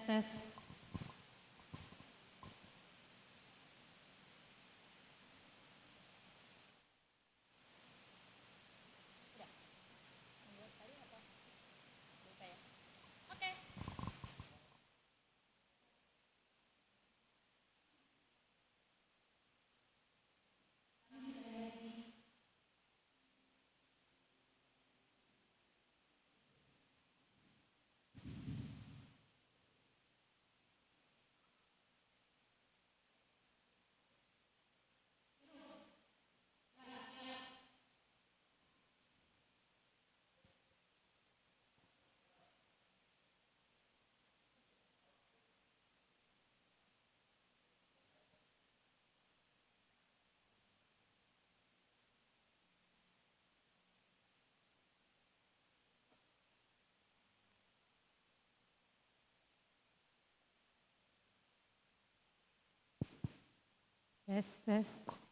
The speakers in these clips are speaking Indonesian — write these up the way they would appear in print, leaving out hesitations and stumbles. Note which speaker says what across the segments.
Speaker 1: Tes.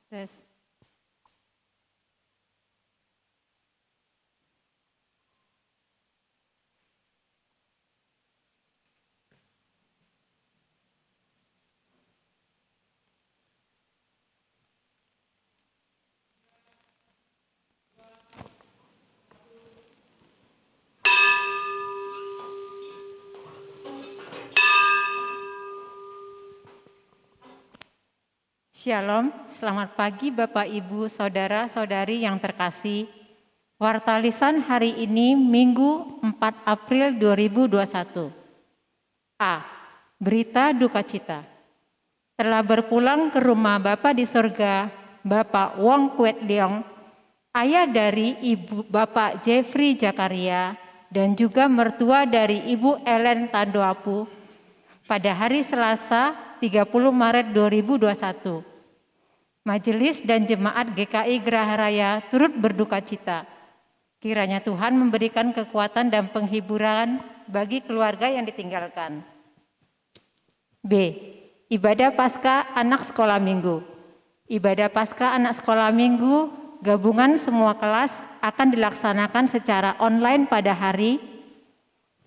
Speaker 1: Tes. Shalom, selamat pagi Bapak Ibu, Saudara-saudari yang terkasih. Warta Lisan hari ini Minggu 4 April 2021. A. Berita duka cita. Telah berpulang ke rumah Bapa di surga, Bapak Wong Kwet Leong, ayah dari Ibu Bapak Jeffrey Jakaria, dan juga mertua dari Ibu Ellen Tandoapu pada hari Selasa 30 Maret 2021. Majelis dan Jemaat GKI Geraha Raya turut berduka cita. Kiranya Tuhan memberikan kekuatan dan penghiburan bagi keluarga yang ditinggalkan. B. Ibadah Paskah Anak Sekolah Minggu. Ibadah Paskah Anak Sekolah Minggu gabungan semua kelas akan dilaksanakan secara online pada hari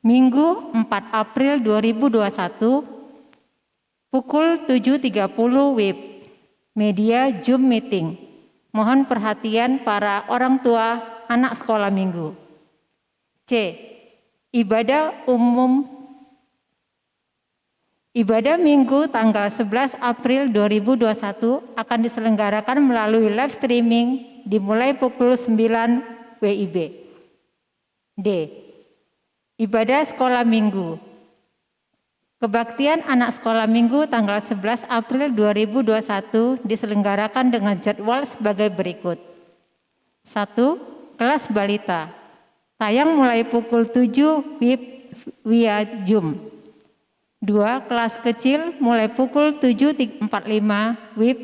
Speaker 1: Minggu 4 April 2021 pukul 7.30 WIB. Media Zoom meeting. Mohon perhatian para orang tua anak sekolah minggu. C. Ibadah Minggu tanggal 11 April 2021 akan diselenggarakan melalui live streaming dimulai pukul 9 WIB. D. Ibadah sekolah minggu. Kebaktian anak sekolah minggu tanggal 11 April 2021 diselenggarakan dengan jadwal sebagai berikut. 1. Kelas balita. Tayang mulai pukul 7 WIB via Zoom. 2. Kelas kecil mulai pukul 7.45 WIB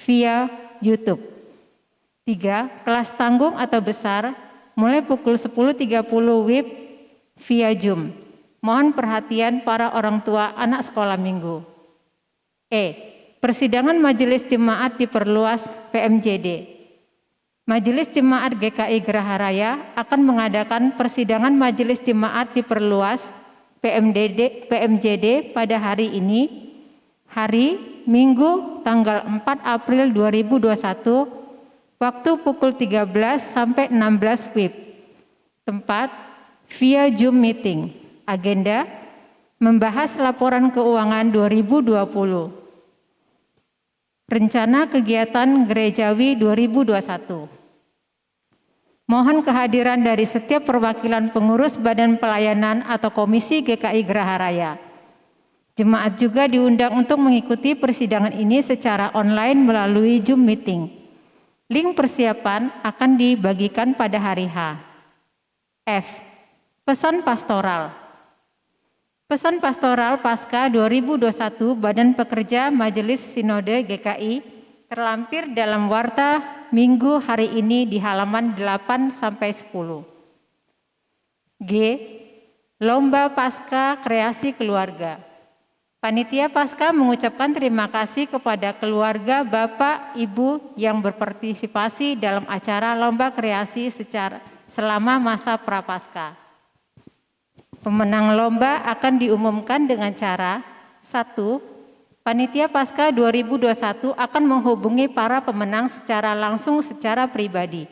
Speaker 1: via YouTube. 3. Kelas tanggung atau besar mulai pukul 10.30 WIB via Zoom. Mohon perhatian para orang tua anak sekolah minggu. E. Persidangan Majelis Jemaat diperluas PMJD. Majelis Jemaat GKI Geraha Raya akan mengadakan persidangan Majelis Jemaat diperluas PMJD pada hari ini, hari Minggu tanggal 4 April 2021, waktu pukul 13 sampai 16 WIB. Tempat via Zoom meeting. Agenda membahas laporan keuangan 2020. Rencana kegiatan gerejawi 2021. Mohon kehadiran dari setiap perwakilan pengurus Badan Pelayanan atau Komisi GKI Geraha Raya. Jemaat juga diundang untuk mengikuti persidangan ini secara online melalui Zoom meeting. Link persiapan akan dibagikan pada hari H. F. Pesan pastoral. Pesan pastoral Paskah 2021 Badan Pekerja Majelis Sinode GKI terlampir dalam warta Minggu hari ini di halaman 8-10. G. Lomba Paskah Kreasi Keluarga. Panitia Paskah mengucapkan terima kasih kepada keluarga Bapak Ibu yang berpartisipasi dalam acara lomba kreasi selama masa Prapaskah. Pemenang lomba akan diumumkan dengan cara: 1. Panitia Paskah 2021 akan menghubungi para pemenang secara langsung secara pribadi.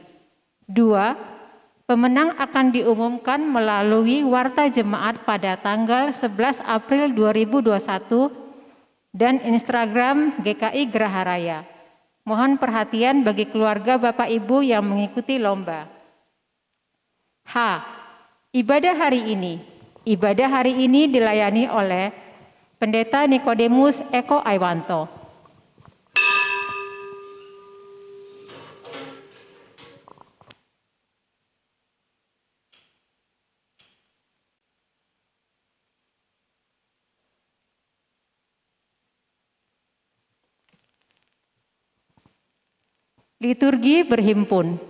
Speaker 1: 2. Pemenang akan diumumkan melalui Warta Jemaat pada tanggal 11 April 2021 dan Instagram GKI Geraha Raya. Mohon perhatian bagi keluarga Bapak Ibu yang mengikuti lomba. H. Ibadah hari ini. Ibadah hari ini dilayani oleh Pendeta Nikodemus Eko Aiwanto. Liturgi berhimpun.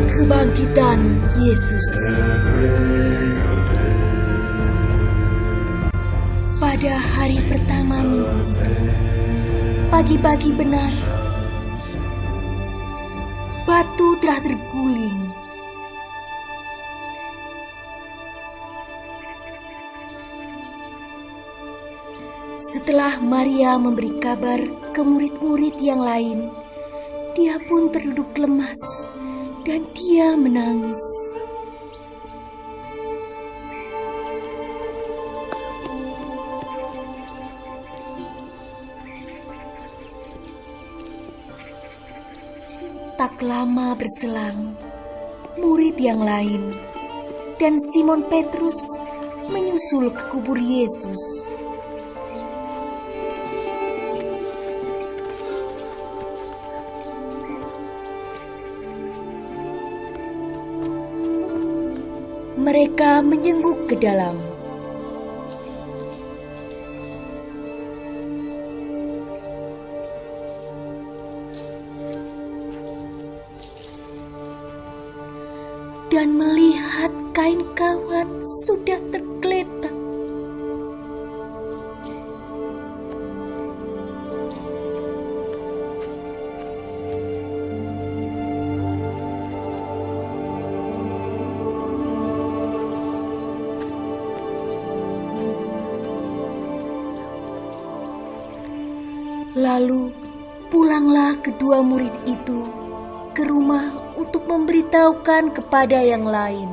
Speaker 2: Kebangkitan Yesus. Pada hari pertama minggu itu, pagi-pagi benar, batu telah terguling. Setelah Maria memberi kabar ke murid-murid yang lain, dia pun terduduk lemas dan dia menangis. Tak lama berselang, murid yang lain dan Simon Petrus menyusul ke kubur Yesus. Mereka menjenguk ke dalam. Dan melihat kain kawat sudah tergeletak. Lalu pulanglah kedua murid itu ke rumah untuk memberitahukan kepada yang lain.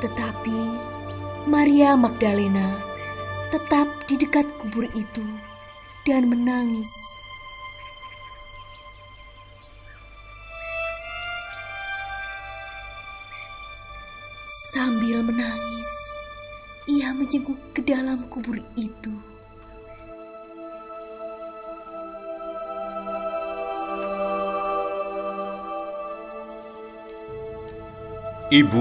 Speaker 2: Tetapi Maria Magdalena tetap di dekat kubur itu dan menangis. Sambil menangis, ia menjenguk ke dalam kubur itu.
Speaker 3: Ibu,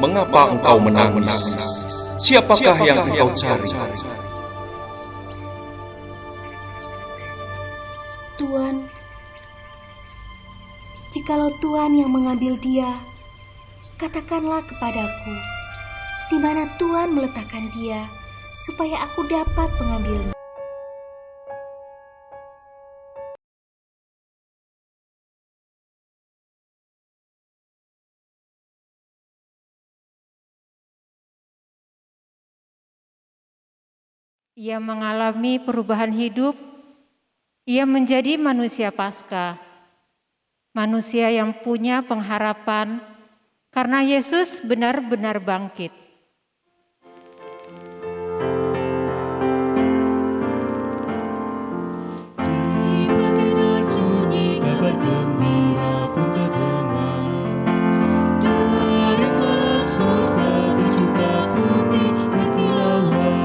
Speaker 3: mengapa engkau menangis? Siapakah yang engkau cari?
Speaker 2: Tuan, jikalau Tuan yang mengambil dia, katakanlah kepadaku, di mana Tuhan meletakkan dia, supaya aku dapat mengambilnya.
Speaker 1: Ia mengalami perubahan hidup. Ia menjadi manusia Paskah, manusia yang punya pengharapan, karena Yesus benar-benar bangkit.
Speaker 4: Di bagian sunyi kabar gembira pun terdengar, dari malam surga berjubah putih berkilauan.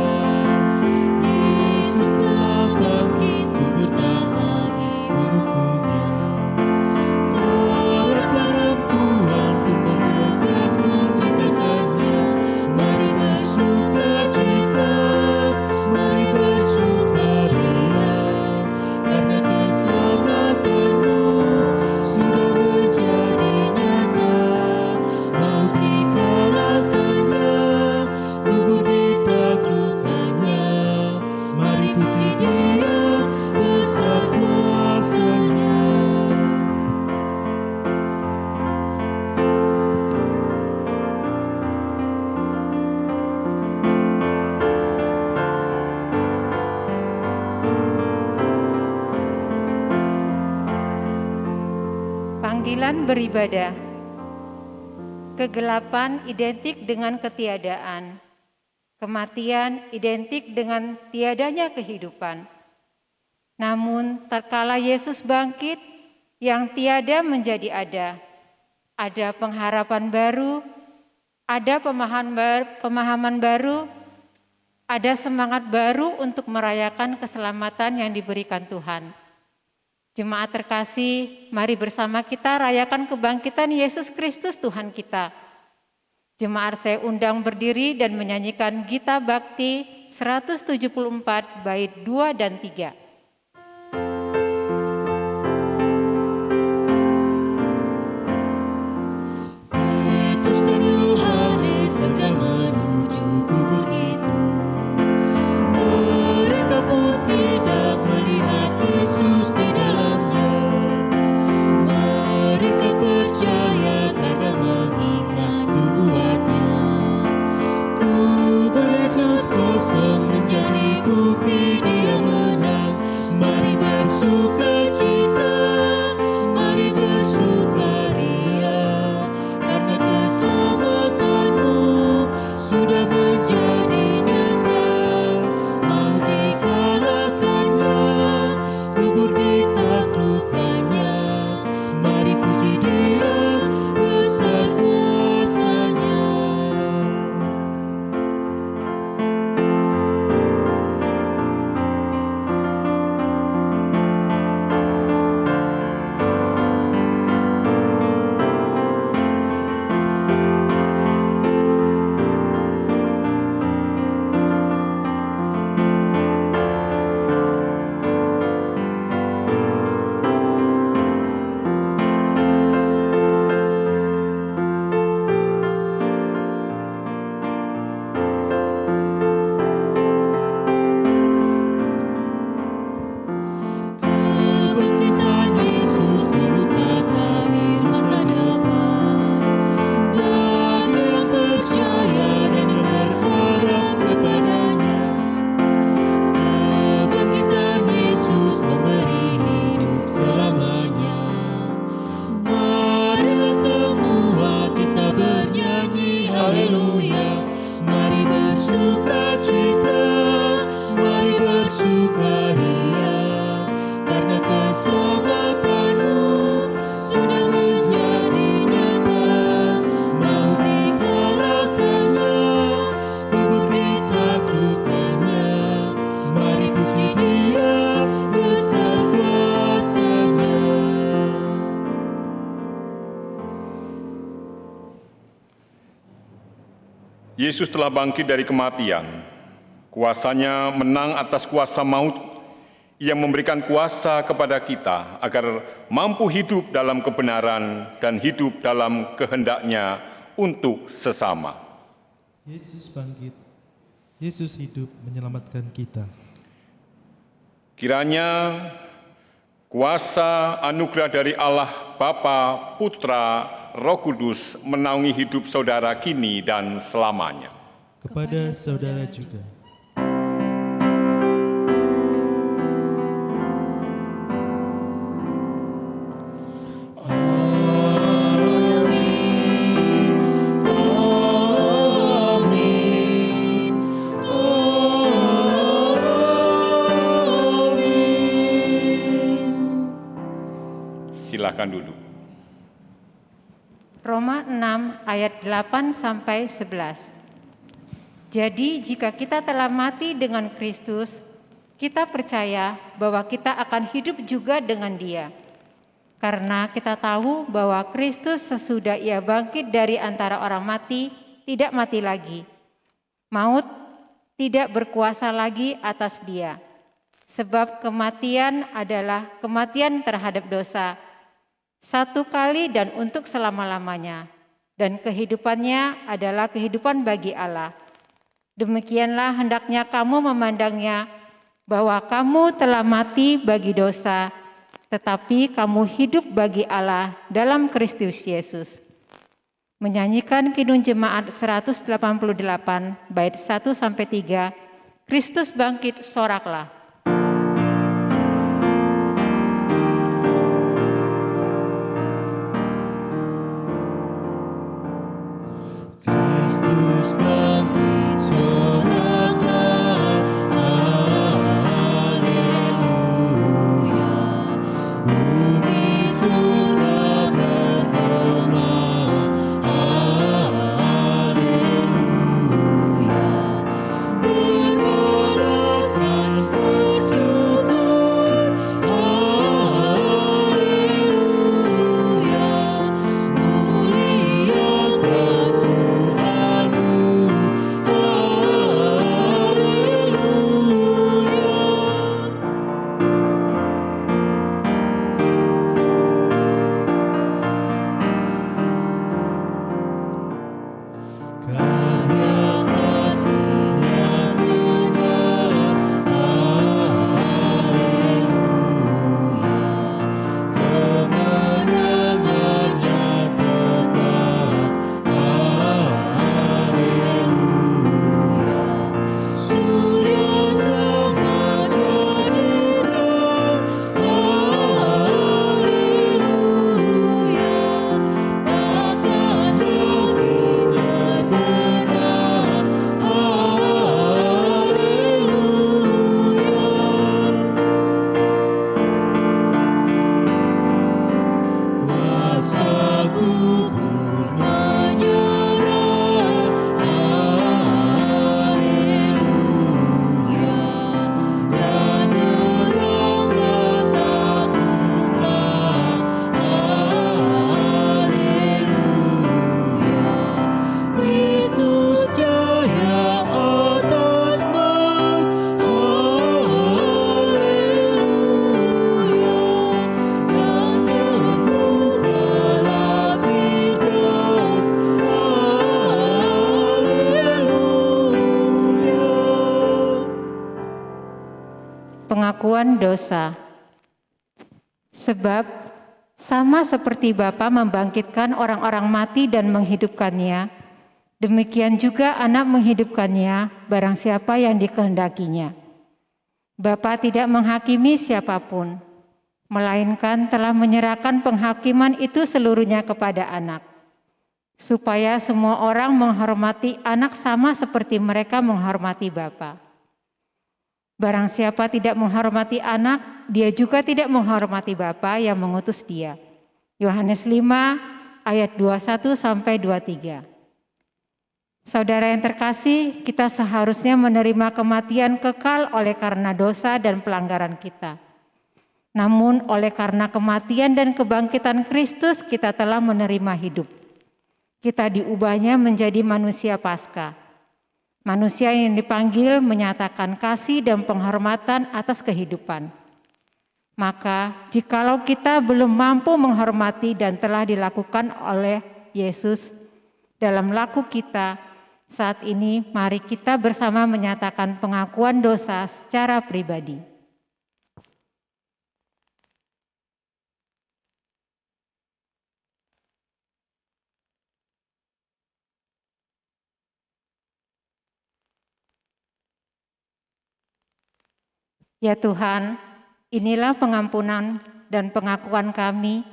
Speaker 4: Yesus telah bangkit, kubur tak lagi menghukumnya. Para perempuan pun bergegas memberitakannya.
Speaker 1: Panggilan beribadah. Kegelapan identik dengan ketiadaan. Kematian identik dengan tiadanya kehidupan. Namun tatkala Yesus bangkit, yang tiada menjadi ada. Ada pengharapan baru, ada pemahaman baru, ada semangat baru untuk merayakan keselamatan yang diberikan Tuhan. Jemaat terkasih, mari bersama kita rayakan kebangkitan Yesus Kristus Tuhan kita. Jemaat saya undang berdiri dan menyanyikan Gita Bakti 174 bait 2 dan 3.
Speaker 4: Petrus dan Yohanes segera menuju kubur itu. Mereka pun tidak melihat Yesus di dalamnya. Mereka percaya karena mengingat nubuatnya. Kubur Yesus kosong menjadi bukti Dia menang. Mari bersukacita, mari bersukaria, karena keselamatanmu sudah menjadi nyata. Mau dikalahkannya, kubur ditaklukkannya. Mari puji Dia besar kuasa-Nya. Kebangkitan Yesus membuka tabir masa depan bagi yang percaya dan yang berharap kepadanya. Kebangkitan Yesus memberi hidup selamanya. Marilah semua kita bernyanyi haleluya. Mari bersukacita, mari bersukaria, karena keselamatanmu sudah menjadi nyata. Mau dikalahkannya, kubur ditaklukkannya. Mari puji Dia besar kuasa-Nya.
Speaker 3: Yesus telah bangkit dari kematian. Kuasa-Nya menang atas kuasa maut. Ia memberikan kuasa kepada kita agar mampu hidup dalam kebenaran dan hidup dalam kehendak-Nya untuk sesama.
Speaker 5: Yesus bangkit, Yesus hidup menyelamatkan kita.
Speaker 3: Kiranya kuasa anugerah dari Allah Bapa, Putra, Roh Kudus menaungi hidup saudara kini dan selamanya.
Speaker 5: Kepada saudara juga.
Speaker 3: Silakan duduk.
Speaker 1: Roma 6 ayat 8 sampai 11. Jadi jika kita telah mati dengan Kristus, kita percaya bahwa kita akan hidup juga dengan Dia. Karena kita tahu bahwa Kristus sesudah Ia bangkit dari antara orang mati, tidak mati lagi. Maut tidak berkuasa lagi atas Dia. Sebab kematian adalah kematian terhadap dosa, satu kali dan untuk selama-lamanya, dan kehidupannya adalah kehidupan bagi Allah. Demikianlah hendaknya kamu memandangnya, bahwa kamu telah mati bagi dosa, tetapi kamu hidup bagi Allah dalam Kristus Yesus. Menyanyikan Kidung Jemaat 188 bait 1 sampai 3, Kristus bangkit soraklah. dosa. Sebab sama seperti Bapa membangkitkan orang-orang mati dan menghidupkannya, demikian juga Anak menghidupkannya barang siapa yang dikehendakinya. Bapa tidak menghakimi siapapun, melainkan telah menyerahkan penghakiman itu seluruhnya kepada Anak, supaya semua orang menghormati Anak sama seperti mereka menghormati Bapa. Barang siapa tidak menghormati Anak, dia juga tidak menghormati Bapa yang mengutus dia. Yohanes 5 ayat 21 sampai 23. Saudara yang terkasih, kita seharusnya menerima kematian kekal oleh karena dosa dan pelanggaran kita. Namun oleh karena kematian dan kebangkitan Kristus, kita telah menerima hidup. Kita diubahnya menjadi manusia Paskah. Manusia yang dipanggil menyatakan kasih dan penghormatan atas kehidupan. Maka jikalau kita belum mampu menghormati dan telah dilakukan oleh Yesus dalam laku kita, saat ini mari kita bersama menyatakan pengakuan dosa secara pribadi. Ya Tuhan, inilah pengampunan dan pengakuan kami.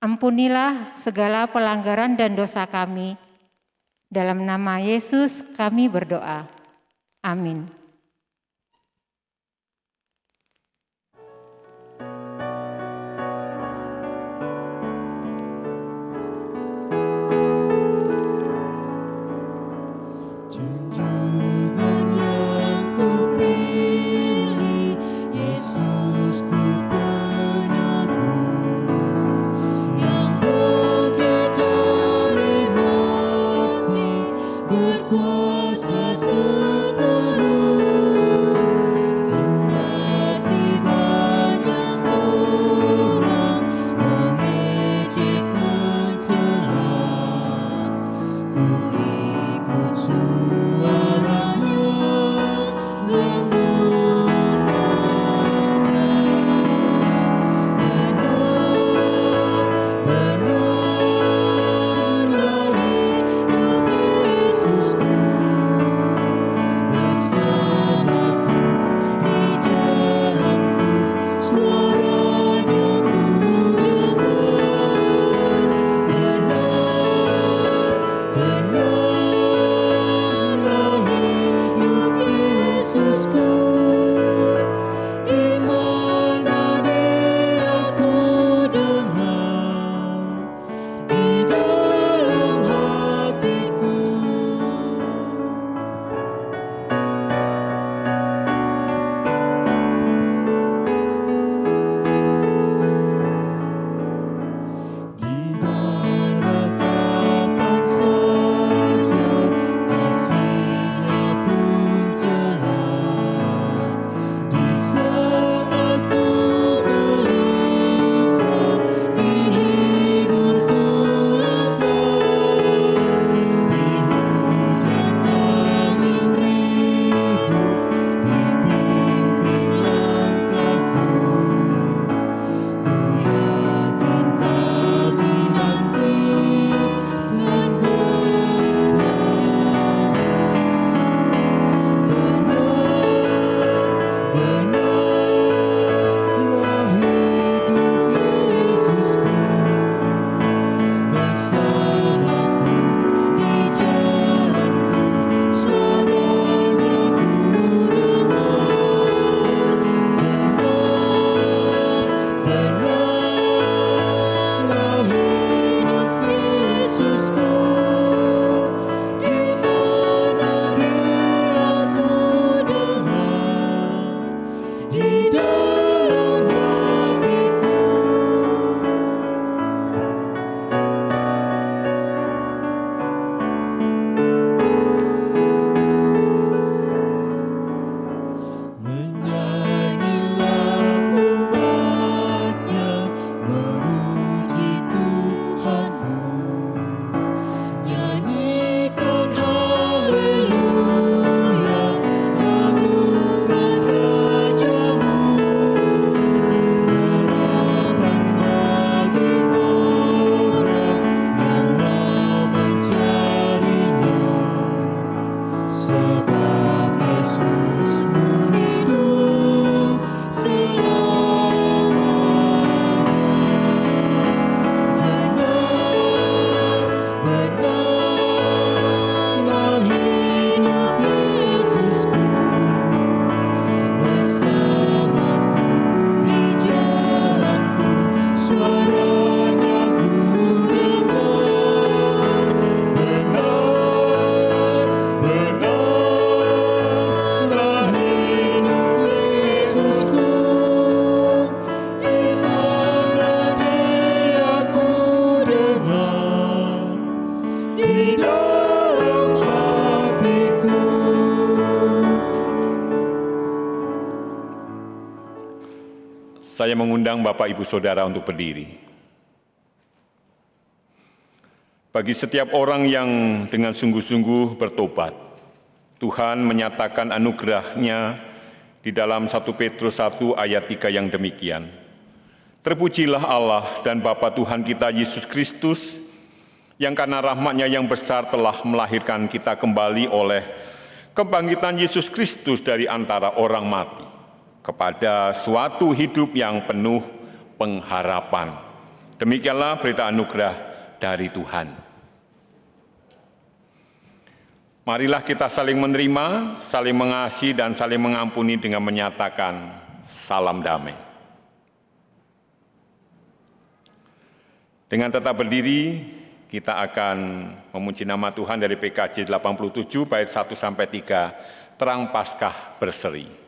Speaker 1: Ampunilah segala pelanggaran dan dosa kami. Dalam nama Yesus kami berdoa. Amin.
Speaker 4: Junjungan yang kupilih, Yesus ku penebus, yang bangkit dari mati, berkuasa seterusnya.
Speaker 3: Saya mengundang Bapak Ibu Saudara untuk berdiri. Bagi setiap orang yang dengan sungguh-sungguh bertobat, Tuhan menyatakan anugerah-Nya di dalam 1 Petrus 1 ayat 3 yang demikian. Terpujilah Allah dan Bapa Tuhan kita Yesus Kristus, yang karena rahmat-Nya yang besar telah melahirkan kita kembali oleh kebangkitan Yesus Kristus dari antara orang mati, kepada suatu hidup yang penuh pengharapan. Demikianlah berita anugerah dari Tuhan. Marilah kita saling menerima, saling mengasihi, dan saling mengampuni dengan menyatakan salam damai. Dengan tetap berdiri, kita akan memuji nama Tuhan dari PKJ 87, bait 1-3, Terang Paskah Berseri.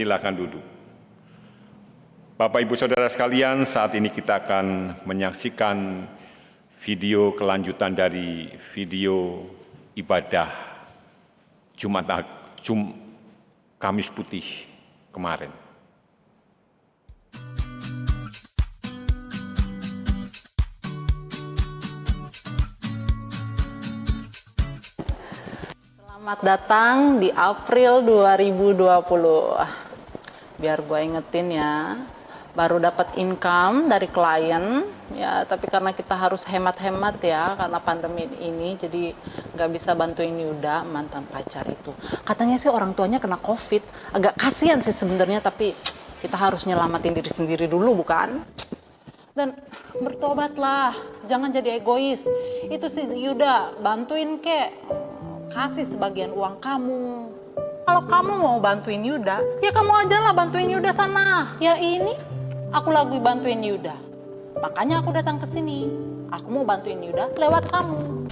Speaker 3: Silakan duduk. Bapak, Ibu, Saudara sekalian, saat ini kita akan menyaksikan video kelanjutan dari video ibadah Kamis Putih kemarin.
Speaker 6: Selamat datang di April 2020. Biar gue ingetin ya, baru dapat income dari klien ya, tapi karena kita harus hemat-hemat ya karena pandemi ini, jadi nggak bisa bantuin Yuda, mantan pacar itu. Katanya sih orang tuanya kena COVID, agak kasihan sih sebenarnya, tapi kita harus nyelamatin diri sendiri dulu, bukan? Dan bertobatlah, jangan jadi egois. Itu sih Yuda, bantuin kek, kasih sebagian uang kamu. Kalau kamu mau bantuin Yuda, ya kamu aja lah bantuin Yuda sana. Ya ini, aku lagi bantuin Yuda. Makanya aku datang ke sini. Aku mau bantuin Yuda lewat kamu.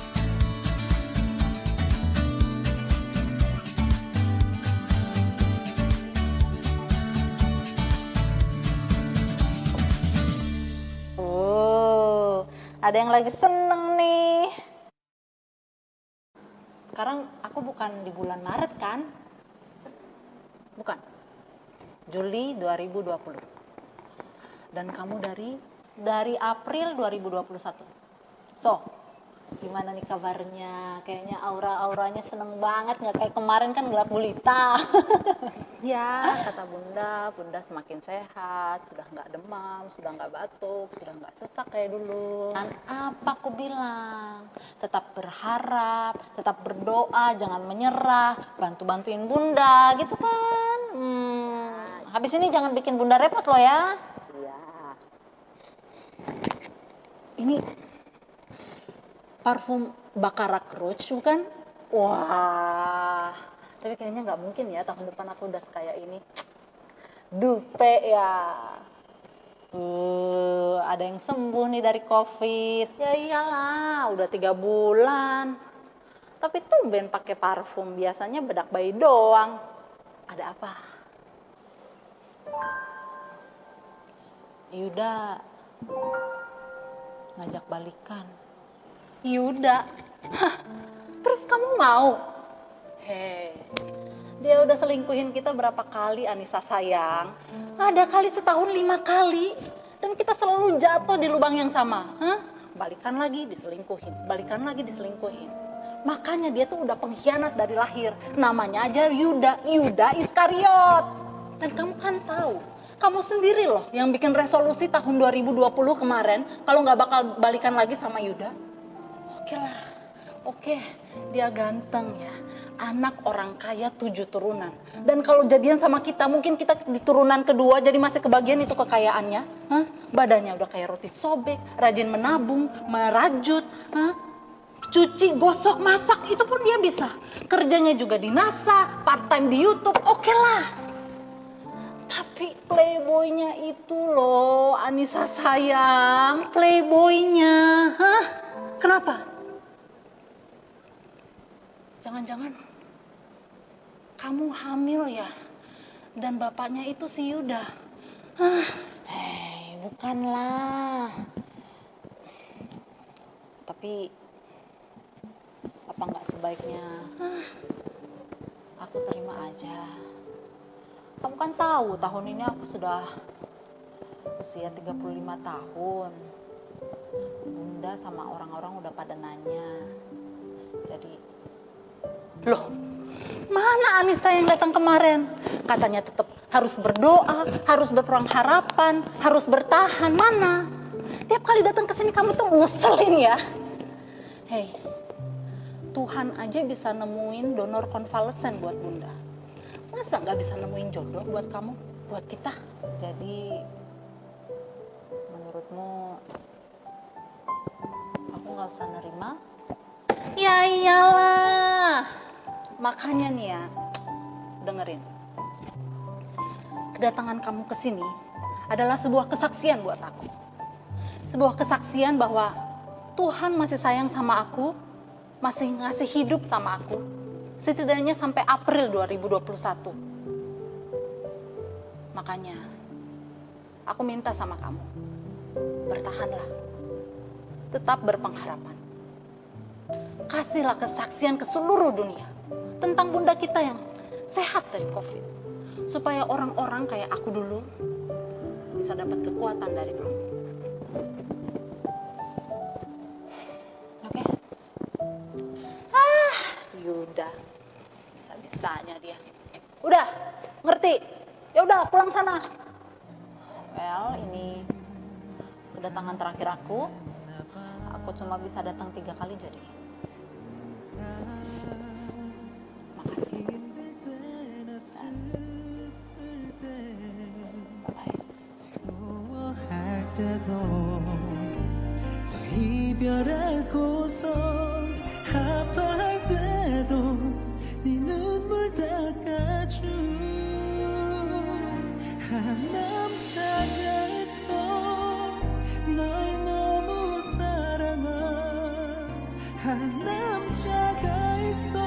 Speaker 6: Ada yang lagi seneng nih. Sekarang aku bukan di bulan Maret kan? Bukan. Juli 2020. Dan kamu dari April 2021. So, gimana nih kabarnya? Kayaknya aura-auranya seneng banget, nggak kayak kemarin kan gelap gulita. Ya, kata Bunda semakin sehat, sudah nggak demam, sudah nggak batuk, sudah nggak sesak kayak dulu. Dan apa aku bilang? Tetap berharap, tetap berdoa, jangan menyerah, bantu-bantuin Bunda, gitu kan? Habis ini jangan bikin Bunda repot loh ya. Iya. Ini parfum Baccarat Rouge bukan? Wah, tapi kayaknya nggak mungkin ya tahun depan aku udah kayak ini. Dupe ya. Ada yang sembuh nih dari COVID. Ya iyalah, udah 3 bulan. Tapi tumben pakai parfum, biasanya bedak bayi doang. Ada apa? Yuda ngajak balikan. Yuda? Hah, terus kamu mau? Hei, dia udah selingkuhin kita berapa kali, Anissa sayang? Ada kali setahun 5 kali. Dan kita selalu jatuh di lubang yang sama. Hah? Balikan lagi diselingkuhin, balikan lagi diselingkuhin. Makanya dia tuh udah pengkhianat dari lahir. Namanya aja Yuda Iskariot. Dan kamu kan tahu, kamu sendiri loh yang bikin resolusi tahun 2020 kemarin kalau nggak bakal balikan lagi sama Yuda. Oke lah, oke, dia ganteng ya, anak orang kaya 7 turunan. Dan kalau jadian sama kita, mungkin kita di turunan kedua jadi masih kebagian itu kekayaannya. Hah? Badannya udah kayak roti sobek, rajin menabung, merajut, cuci, gosok, masak, itu pun dia bisa. Kerjanya juga di NASA, part time di YouTube, oke lah. Tapi playboynya itu loh, Anissa sayang, playboynya. Hah? Kenapa? Jangan-jangan kamu hamil ya? Dan bapaknya itu si Yuda. Hei, bukanlah. Tapi apa nggak sebaiknya aku terima aja? Kamu kan tahu tahun ini aku sudah usia 35 tahun. Bunda sama orang-orang udah pada nanya. Jadi, loh, mana Anissa yang datang kemarin? Katanya tetap harus berdoa, harus berperang harapan, harus bertahan. Mana? Tiap kali datang ke sini kamu tuh ngeselin ya. Hei, Tuhan aja bisa nemuin donor konvalesen buat Bunda. Masa nggak bisa nemuin jodoh buat kamu, buat kita? Jadi, menurutmu aku nggak usah nerima? Ya iyalah. Makanya nih ya, dengerin. Kedatangan kamu ke sini adalah sebuah kesaksian buat aku. Sebuah kesaksian bahwa Tuhan masih sayang sama aku, masih ngasih hidup sama aku. Setidaknya sampai April 2021. Makanya, aku minta sama kamu, bertahanlah. Tetap berpengharapan. Kasihlah kesaksian ke seluruh dunia tentang Bunda kita yang sehat dari COVID. Supaya orang-orang kayak aku dulu bisa dapat kekuatan dari kamu. Oke? Yuda. Bisa-bisanya dia. Udah, ngerti? Ya udah, pulang sana. Well, ini kedatangan terakhir aku. Aku cuma bisa datang 3 kali jadi. Makasih.
Speaker 4: 할 때도 너 이별하고서 아파할 때도 네 눈물 닦아 찾아있어 널 너무 사랑한 한 남자가 있어.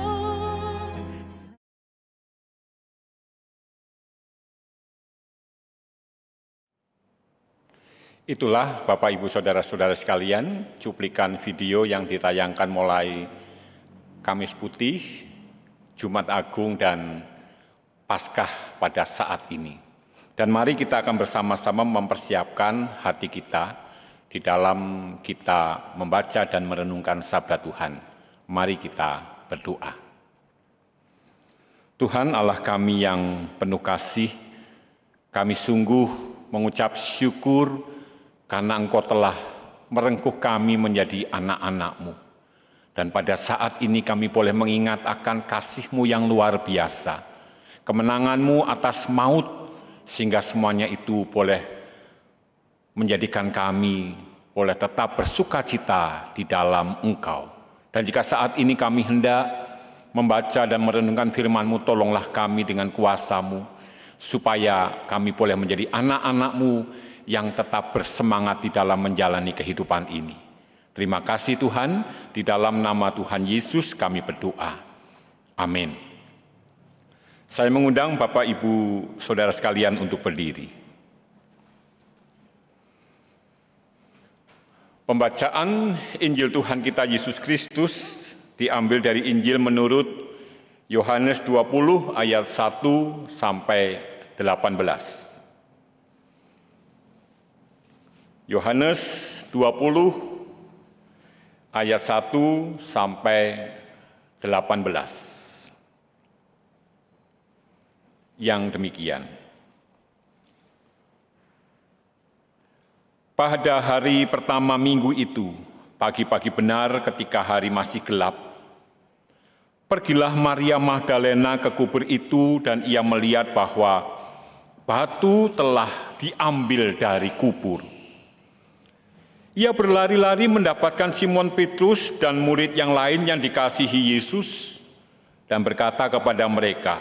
Speaker 3: Itulah Bapak Ibu Saudara-saudara sekalian, cuplikan video yang ditayangkan mulai Kamis Putih, Jumat Agung, dan Paskah pada saat ini. Dan mari kita akan bersama-sama mempersiapkan hati kita di dalam kita membaca dan merenungkan sabda Tuhan. Mari kita berdoa. Tuhan Allah kami yang penuh kasih, kami sungguh mengucap syukur karena Engkau telah merengkuh kami menjadi anak-anak-Mu. Dan pada saat ini kami boleh mengingat akan kasih-Mu yang luar biasa, kemenangan-Mu atas maut, sehingga semuanya itu boleh menjadikan kami boleh tetap bersukacita di dalam Engkau. Dan jika saat ini kami hendak membaca dan merenungkan firman-Mu, tolonglah kami dengan kuasa-Mu, supaya kami boleh menjadi anak-anak-Mu yang tetap bersemangat di dalam menjalani kehidupan ini. Terima kasih Tuhan, di dalam nama Tuhan Yesus kami berdoa. Amin. Saya mengundang Bapak, Ibu, Saudara sekalian untuk berdiri. Pembacaan Injil Tuhan kita Yesus Kristus diambil dari Injil menurut Yohanes 20 ayat 1 sampai 18. Yohanes 20 ayat 1 sampai 18. Yang demikian. Pada hari pertama minggu itu, pagi-pagi benar ketika hari masih gelap, pergilah Maria Magdalena ke kubur itu dan ia melihat bahwa batu telah diambil dari kubur. Ia berlari-lari mendapatkan Simon Petrus dan murid yang lain yang dikasihi Yesus dan berkata kepada mereka,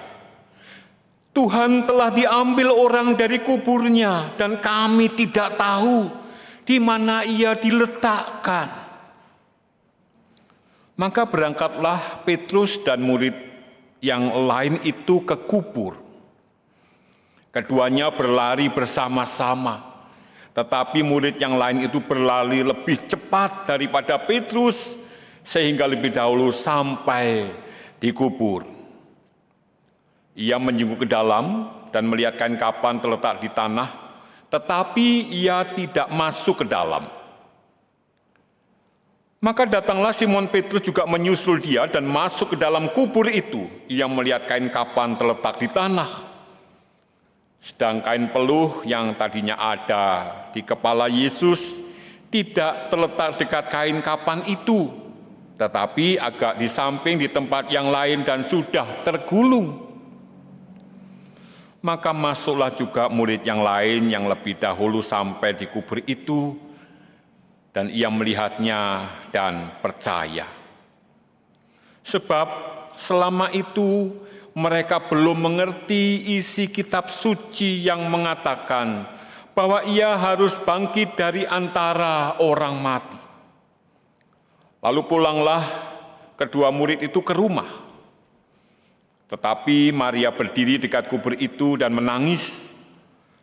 Speaker 3: "Tuhan telah diambil orang dari kuburnya dan kami tidak tahu di mana ia diletakkan." Maka berangkatlah Petrus dan murid yang lain itu ke kubur. Keduanya berlari bersama-sama. Tetapi murid yang lain itu berlari lebih cepat daripada Petrus, sehingga lebih dahulu sampai di kubur. Ia menjenguk ke dalam dan melihat kain kapan terletak di tanah, tetapi ia tidak masuk ke dalam. Maka datanglah Simon Petrus juga menyusul dia dan masuk ke dalam kubur itu. Ia melihat kain kapan terletak di tanah. Sedang kain peluh yang tadinya ada di kepala Yesus tidak terletak dekat kain kapan itu, tetapi agak di samping di tempat yang lain dan sudah tergulung. Maka masuklah juga murid yang lain yang lebih dahulu sampai di kubur itu, dan ia melihatnya dan percaya. Sebab selama itu mereka belum mengerti isi kitab suci yang mengatakan bahwa ia harus bangkit dari antara orang mati. Lalu pulanglah kedua murid itu ke rumah. Tetapi Maria berdiri dekat kubur itu dan menangis.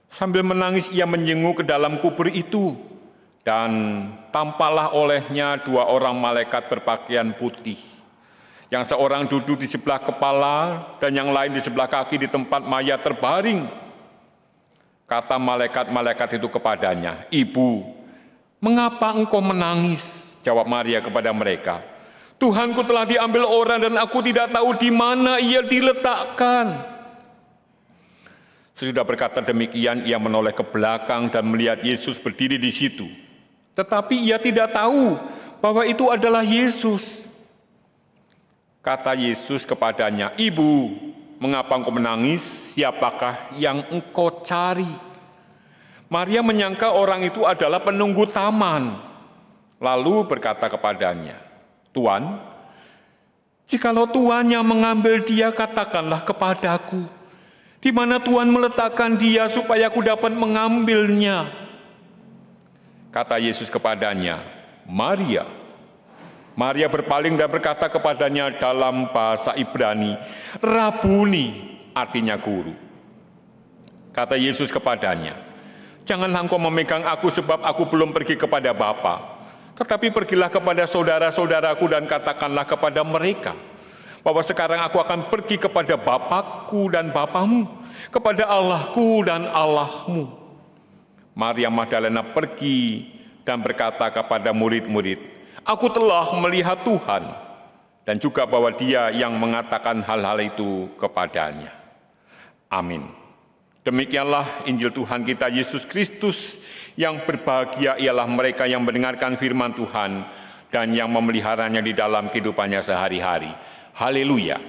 Speaker 3: Sambil menangis ia menjenguk ke dalam kubur itu, dan tampaklah olehnya dua orang malaikat berpakaian putih. Yang seorang duduk di sebelah kepala dan yang lain di sebelah kaki di tempat mayat terbaring. Kata malaikat-malaikat itu kepadanya, "Ibu, mengapa engkau menangis?" Jawab Maria kepada mereka, "Tuhanku telah diambil orang dan aku tidak tahu di mana ia diletakkan." Sesudah berkata demikian, ia menoleh ke belakang dan melihat Yesus berdiri di situ. Tetapi ia tidak tahu bahwa itu adalah Yesus. Kata Yesus kepadanya, "Ibu, mengapa engkau menangis? Siapakah yang engkau cari?" Maria menyangka orang itu adalah penunggu taman. Lalu berkata kepadanya, "Tuan, jikalau Tuan yang mengambil dia, katakanlah kepadaku, Di mana Tuhan meletakkan dia supaya aku dapat mengambilnya? Kata Yesus kepadanya, Maria. Maria berpaling dan berkata kepadanya dalam bahasa Ibrani, Rabuni, artinya guru. Kata Yesus kepadanya, janganlah engkau memegang aku sebab aku belum pergi kepada Bapa. Tetapi pergilah kepada saudara-saudaraku dan katakanlah kepada mereka bahwa sekarang aku akan pergi kepada Bapakku dan Bapamu, kepada Allahku dan Allahmu. Maria Magdalena pergi dan berkata kepada murid-murid, aku telah melihat Tuhan, dan juga bahwa Dia yang mengatakan hal-hal itu kepadanya. Amin. Demikianlah Injil Tuhan kita Yesus Kristus. Yang berbahagia ialah mereka yang mendengarkan firman Tuhan dan yang memeliharanya di dalam kehidupannya sehari-hari. Haleluya.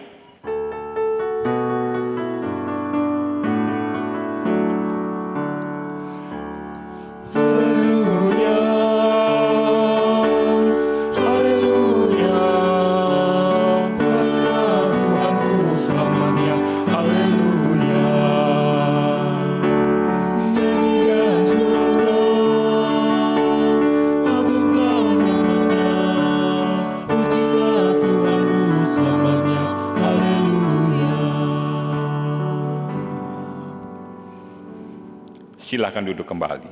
Speaker 3: Silakan duduk kembali.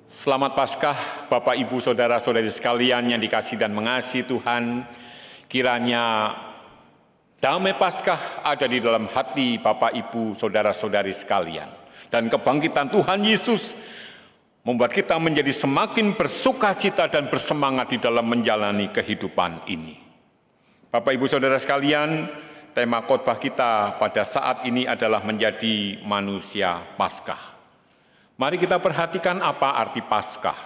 Speaker 3: Selamat Paskah, Bapak, Ibu, Saudara-saudari sekalian yang dikasihi dan mengasihi Tuhan. Kiranya damai Paskah ada di dalam hati Bapak, Ibu, Saudara-saudari sekalian. Dan kebangkitan Tuhan Yesus membuat kita menjadi semakin bersukacita dan bersemangat di dalam menjalani kehidupan ini. Bapak, Ibu, Saudara sekalian, tema khotbah kita pada saat ini adalah menjadi manusia Paskah. Mari kita perhatikan apa arti Paskah.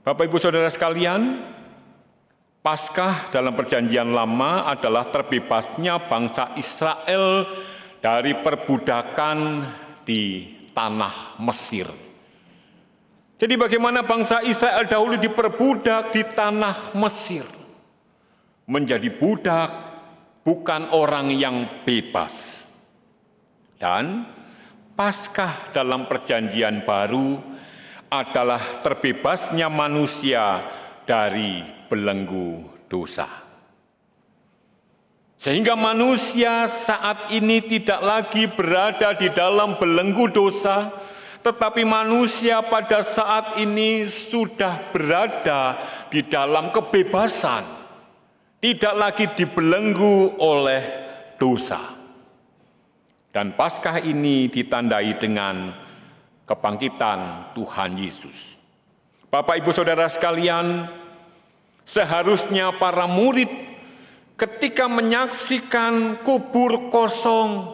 Speaker 3: Bapak, Ibu, Saudara sekalian, Paskah dalam Perjanjian Lama adalah terbebasnya bangsa Israel dari perbudakan di tanah Mesir. Jadi bagaimana bangsa Israel dahulu diperbudak di tanah Mesir? Menjadi budak, bukan orang yang bebas. Dan Paskah dalam Perjanjian Baru adalah terbebasnya manusia dari belenggu dosa. Sehingga manusia saat ini tidak lagi berada di dalam belenggu dosa, tetapi manusia pada saat ini sudah berada di dalam kebebasan. Tidak lagi dibelenggu oleh dosa. Dan Paskah ini ditandai dengan kebangkitan Tuhan Yesus. Bapak, Ibu, Saudara sekalian, seharusnya para murid ketika menyaksikan kubur kosong,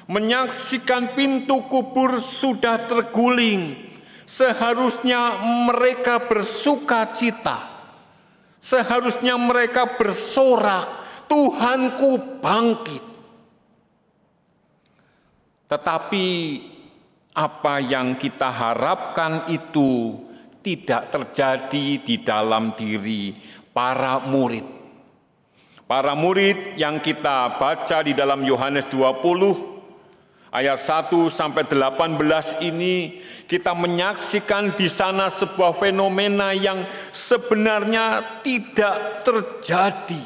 Speaker 3: menyaksikan pintu kubur sudah terguling, seharusnya mereka bersukacita. Seharusnya mereka bersorak, Tuhanku bangkit. Tetapi apa yang kita harapkan itu tidak terjadi di dalam diri para murid. Para murid yang kita baca di dalam Yohanes 20 ayat 1 sampai 18 ini, kita menyaksikan di sana sebuah fenomena yang sebenarnya tidak terjadi,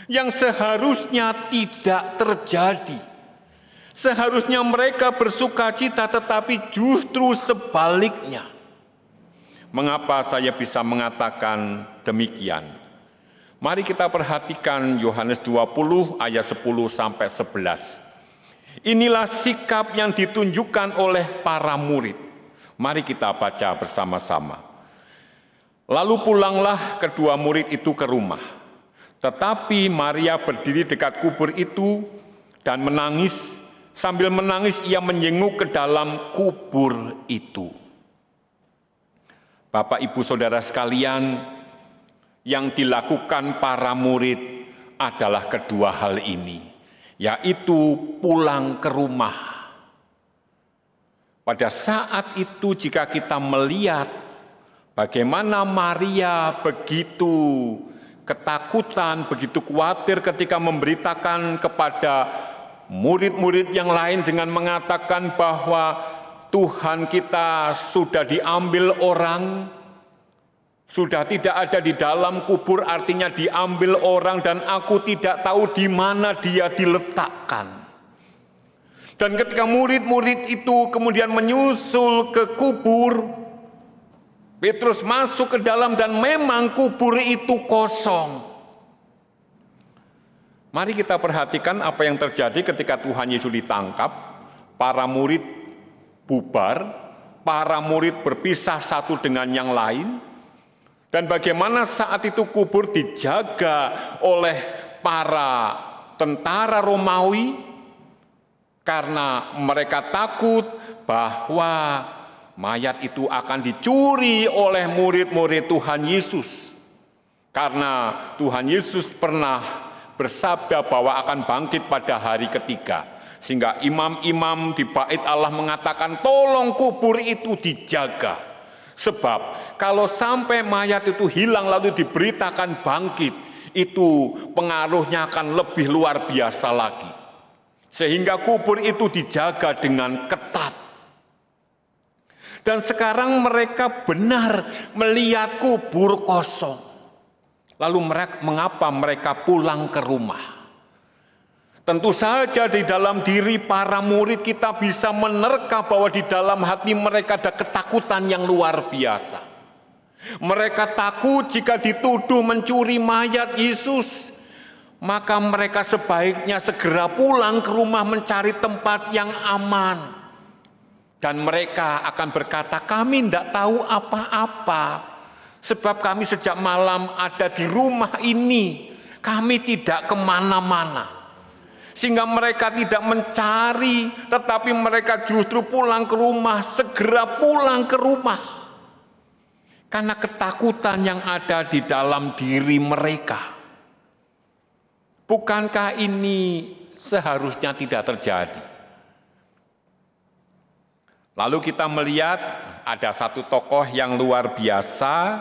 Speaker 3: yang seharusnya tidak terjadi. Seharusnya mereka bersukacita, tetapi justru sebaliknya. Mengapa saya bisa mengatakan demikian? Mari kita perhatikan Yohanes 20 ayat 10 sampai 11. Inilah sikap yang ditunjukkan oleh para murid. Mari kita baca bersama-sama. Lalu pulanglah kedua murid itu ke rumah. Tetapi Maria berdiri dekat kubur itu dan menangis. Sambil menangis ia menjenguk ke dalam kubur itu. Bapak, Ibu, Saudara sekalian, yang dilakukan para murid adalah kedua hal ini, yaitu pulang ke rumah. Pada saat itu jika kita melihat bagaimana Maria begitu ketakutan, begitu khawatir ketika memberitakan kepada murid-murid yang lain dengan mengatakan bahwa Tuhan kita sudah diambil orang, sudah tidak ada di dalam kubur, artinya diambil orang dan aku tidak tahu di mana dia diletakkan. Dan ketika murid-murid itu kemudian menyusul ke kubur, Petrus masuk ke dalam dan memang kubur itu kosong. Mari kita perhatikan apa yang terjadi ketika Tuhan Yesus ditangkap. Para murid bubar, para murid berpisah satu dengan yang lain. Dan bagaimana saat itu kubur dijaga oleh para tentara Romawi, karena mereka takut bahwa mayat itu akan dicuri oleh murid-murid Tuhan Yesus. Karena Tuhan Yesus pernah bersabda bahwa akan bangkit pada hari ketiga. Sehingga imam-imam di bait Allah mengatakan tolong kubur itu dijaga. Sebab kalau sampai mayat itu hilang lalu diberitakan bangkit, itu pengaruhnya akan lebih luar biasa lagi. Sehingga kubur itu dijaga dengan ketat. Dan sekarang mereka benar melihat kubur kosong. Lalu mengapa mereka pulang ke rumah? Tentu saja di dalam diri para murid kita bisa menerka bahwa di dalam hati mereka ada ketakutan yang luar biasa. Mereka takut jika dituduh mencuri mayat Yesus. Maka mereka sebaiknya segera pulang ke rumah mencari tempat yang aman. Dan mereka akan berkata, kami tidak tahu apa-apa. Sebab kami sejak malam ada di rumah ini. Kami tidak kemana-mana. Sehingga mereka tidak mencari, tetapi mereka justru pulang ke rumah, segera pulang ke rumah. Karena ketakutan yang ada di dalam diri mereka. Bukankah ini seharusnya tidak terjadi? Lalu kita melihat ada satu tokoh yang luar biasa,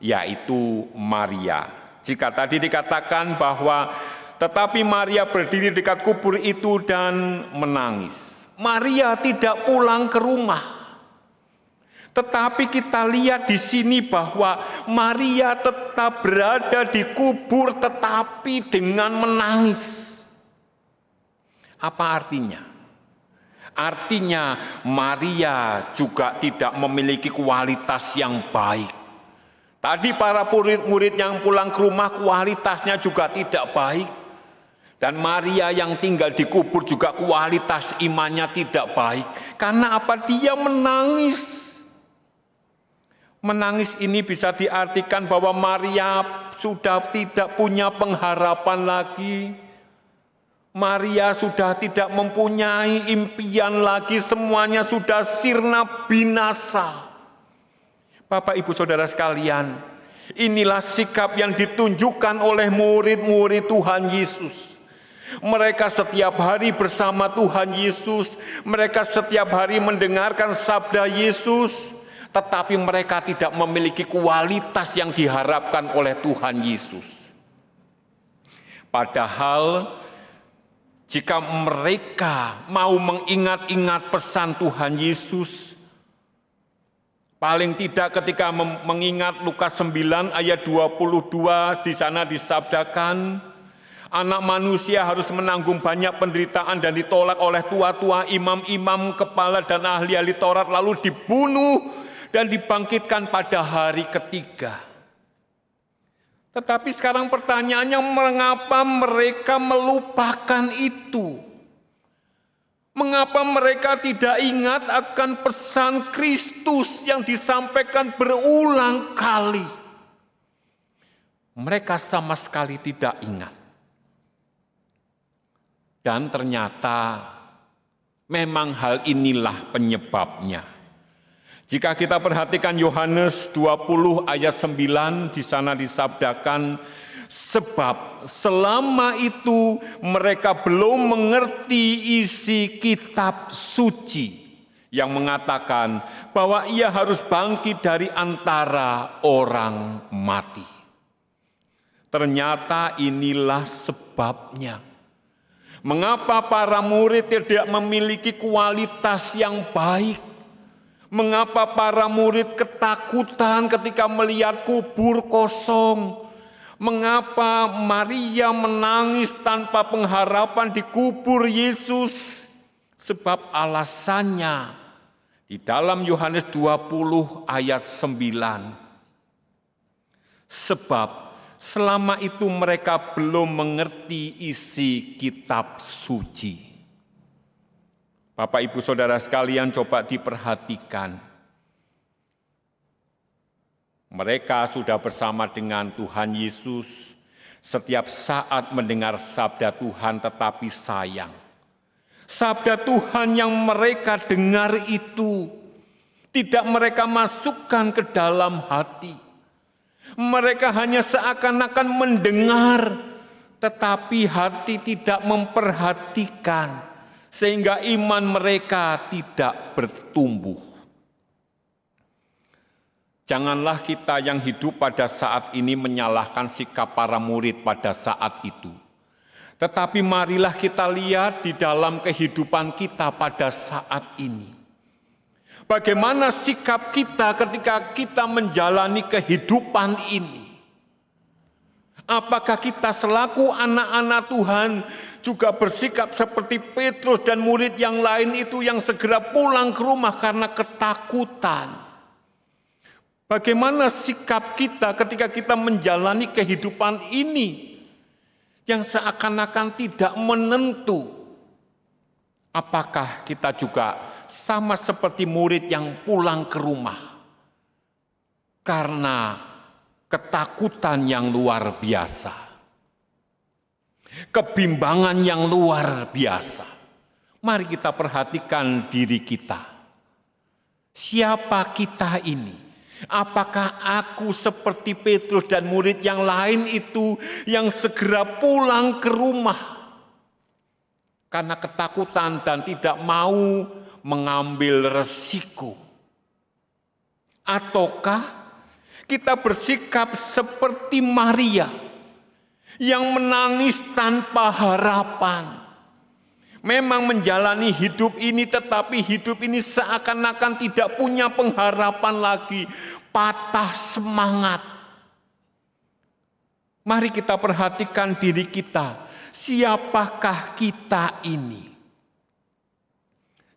Speaker 3: yaitu Maria. Jika tadi dikatakan bahwa tetapi Maria berdiri dekat kubur itu dan menangis. Maria tidak pulang ke rumah. Tetapi kita lihat di sini bahwa Maria tetap berada di kubur tetapi dengan menangis. Apa artinya? Artinya Maria juga tidak memiliki kualitas yang baik. Tadi para murid-murid yang pulang ke rumah kualitasnya juga tidak baik. Dan Maria yang tinggal di kubur juga kualitas imannya tidak baik. Karena apa? Dia menangis. Menangis ini bisa diartikan bahwa Maria sudah tidak punya pengharapan lagi. Maria sudah tidak mempunyai impian lagi, semuanya sudah sirna binasa. Bapak Ibu Saudara sekalian, inilah sikap yang ditunjukkan oleh murid-murid Tuhan Yesus. Mereka setiap hari bersama Tuhan Yesus, mereka setiap hari mendengarkan sabda Yesus, tetapi mereka tidak memiliki kualitas yang diharapkan oleh Tuhan Yesus. Padahal jika mereka mau mengingat-ingat pesan Tuhan Yesus, paling tidak ketika mengingat Lukas 9 ayat 22, di sana disabdakan, anak manusia harus menanggung banyak penderitaan dan ditolak oleh tua-tua, imam-imam, kepala dan ahli-ahli Taurat, lalu dibunuh dan dibangkitkan pada hari ketiga. Tetapi sekarang pertanyaannya, mengapa mereka melupakan itu? Mengapa mereka tidak ingat akan pesan Kristus yang disampaikan berulang kali? Mereka sama sekali tidak ingat. Dan ternyata memang hal inilah penyebabnya. Jika kita perhatikan Yohanes 20 ayat 9, di sana disabdakan, sebab selama itu mereka belum mengerti isi kitab suci yang mengatakan bahwa ia harus bangkit dari antara orang mati. Ternyata inilah sebabnya. Mengapa para murid tidak memiliki kualitas yang baik? Mengapa para murid ketakutan ketika melihat kubur kosong? Mengapa Maria menangis tanpa pengharapan di kubur Yesus? Sebab alasannya di dalam Yohanes 20 ayat 9. Sebab selama itu mereka belum mengerti isi kitab suci. Bapak Ibu Saudara sekalian, coba diperhatikan. Mereka sudah bersama dengan Tuhan Yesus, setiap saat mendengar sabda Tuhan tetapi sayang. Sabda Tuhan yang mereka dengar itu tidak mereka masukkan ke dalam hati. Mereka hanya seakan-akan mendengar, tetapi hati tidak memperhatikan, sehingga iman mereka tidak bertumbuh. Janganlah kita yang hidup pada saat ini menyalahkan sikap para murid pada saat itu. Tetapi marilah kita lihat di dalam kehidupan kita pada saat ini. Bagaimana sikap kita ketika kita menjalani kehidupan ini? Apakah kita selaku anak-anak Tuhan juga bersikap seperti Petrus dan murid yang lain itu yang segera pulang ke rumah karena ketakutan? Bagaimana sikap kita ketika kita menjalani kehidupan ini yang seakan-akan tidak menentu? Apakah kita juga sama seperti murid yang pulang ke rumah karena ketakutan yang luar biasa, kebimbangan yang luar biasa? Mari kita perhatikan diri kita. Siapa kita ini? Apakah aku seperti Petrus dan murid yang lain itu yang segera pulang ke rumah karena ketakutan dan tidak mau mengambil resiko? Ataukah kita bersikap seperti Maria yang menangis tanpa harapan? Memang menjalani hidup ini, tetapi hidup ini seakan-akan tidak punya pengharapan lagi, patah semangat. Mari kita perhatikan diri kita, siapakah kita ini?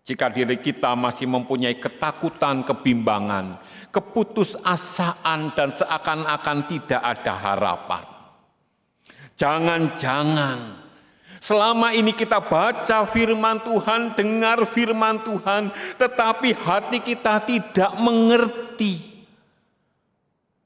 Speaker 3: Jika diri kita masih mempunyai ketakutan, kebimbangan, keputusasaan, dan seakan-akan tidak ada harapan. Jangan-jangan selama ini kita baca firman Tuhan, dengar firman Tuhan, tetapi hati kita tidak mengerti.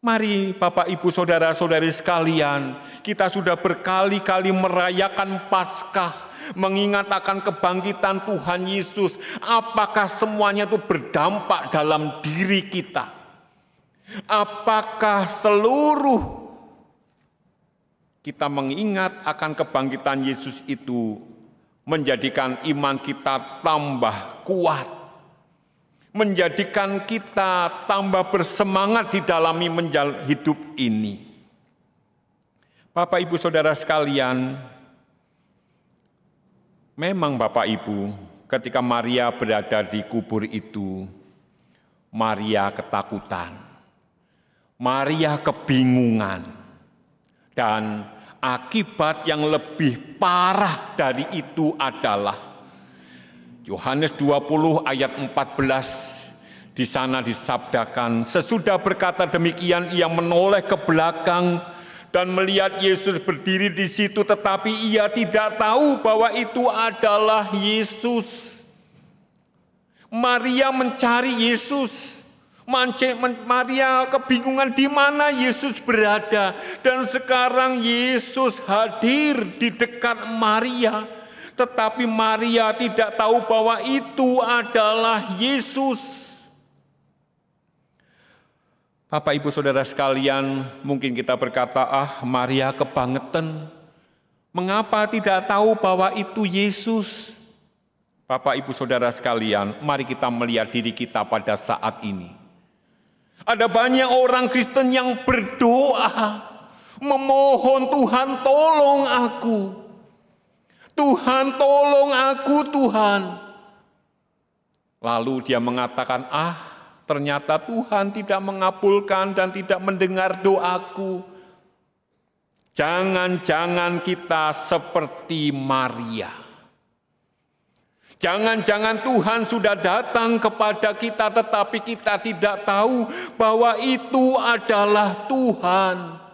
Speaker 3: Mari Bapak Ibu Saudara-saudari sekalian, kita sudah berkali-kali merayakan Paskah, mengingat akan kebangkitan Tuhan Yesus. Apakah semuanya itu berdampak dalam diri kita? Apakah seluruh kita mengingat akan kebangkitan Yesus itu menjadikan iman kita tambah kuat, menjadikan kita tambah bersemangat di dalam hidup ini? Bapak Ibu Saudara sekalian, memang Bapak Ibu, ketika Maria berada di kubur itu, Maria ketakutan, Maria kebingungan, dan akibat yang lebih parah dari itu adalah Yohanes 20 ayat 14, di sana disabdakan, sesudah berkata demikian ia menoleh ke belakang dan melihat Yesus berdiri di situ, tetapi ia tidak tahu bahwa itu adalah Yesus. Maria mencari Yesus. Maria kebingungan di mana Yesus berada, dan sekarang Yesus hadir di dekat Maria, tetapi Maria tidak tahu bahwa itu adalah Yesus. Bapak Ibu Saudara sekalian, mungkin kita berkata, Maria kebangetan, mengapa tidak tahu bahwa itu Yesus? Bapak Ibu Saudara sekalian, mari kita melihat diri kita pada saat ini. Ada banyak orang Kristen yang berdoa, memohon, Tuhan tolong aku. Tuhan tolong aku, Tuhan. Lalu dia mengatakan, ternyata Tuhan tidak mengabulkan dan tidak mendengar doaku. Jangan-jangan kita seperti Maria. Jangan-jangan Tuhan sudah datang kepada kita tetapi kita tidak tahu bahwa itu adalah Tuhan.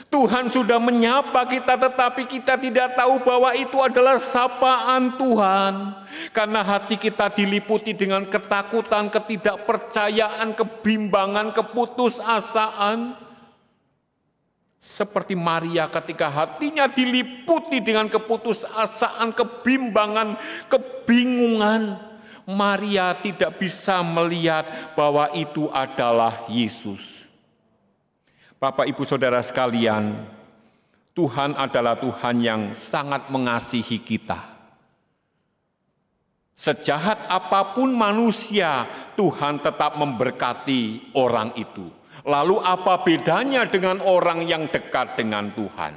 Speaker 3: Tuhan sudah menyapa kita tetapi kita tidak tahu bahwa itu adalah sapaan Tuhan. Karena hati kita diliputi dengan ketakutan, ketidakpercayaan, kebimbangan, keputusasaan. Seperti Maria ketika hatinya diliputi dengan keputusasaan, kebimbangan, kebingungan. Maria tidak bisa melihat bahwa itu adalah Yesus. Bapak, Ibu, Saudara sekalian, Tuhan adalah Tuhan yang sangat mengasihi kita. Sejahat apapun manusia, Tuhan tetap memberkati orang itu. Lalu apa bedanya dengan orang yang dekat dengan Tuhan?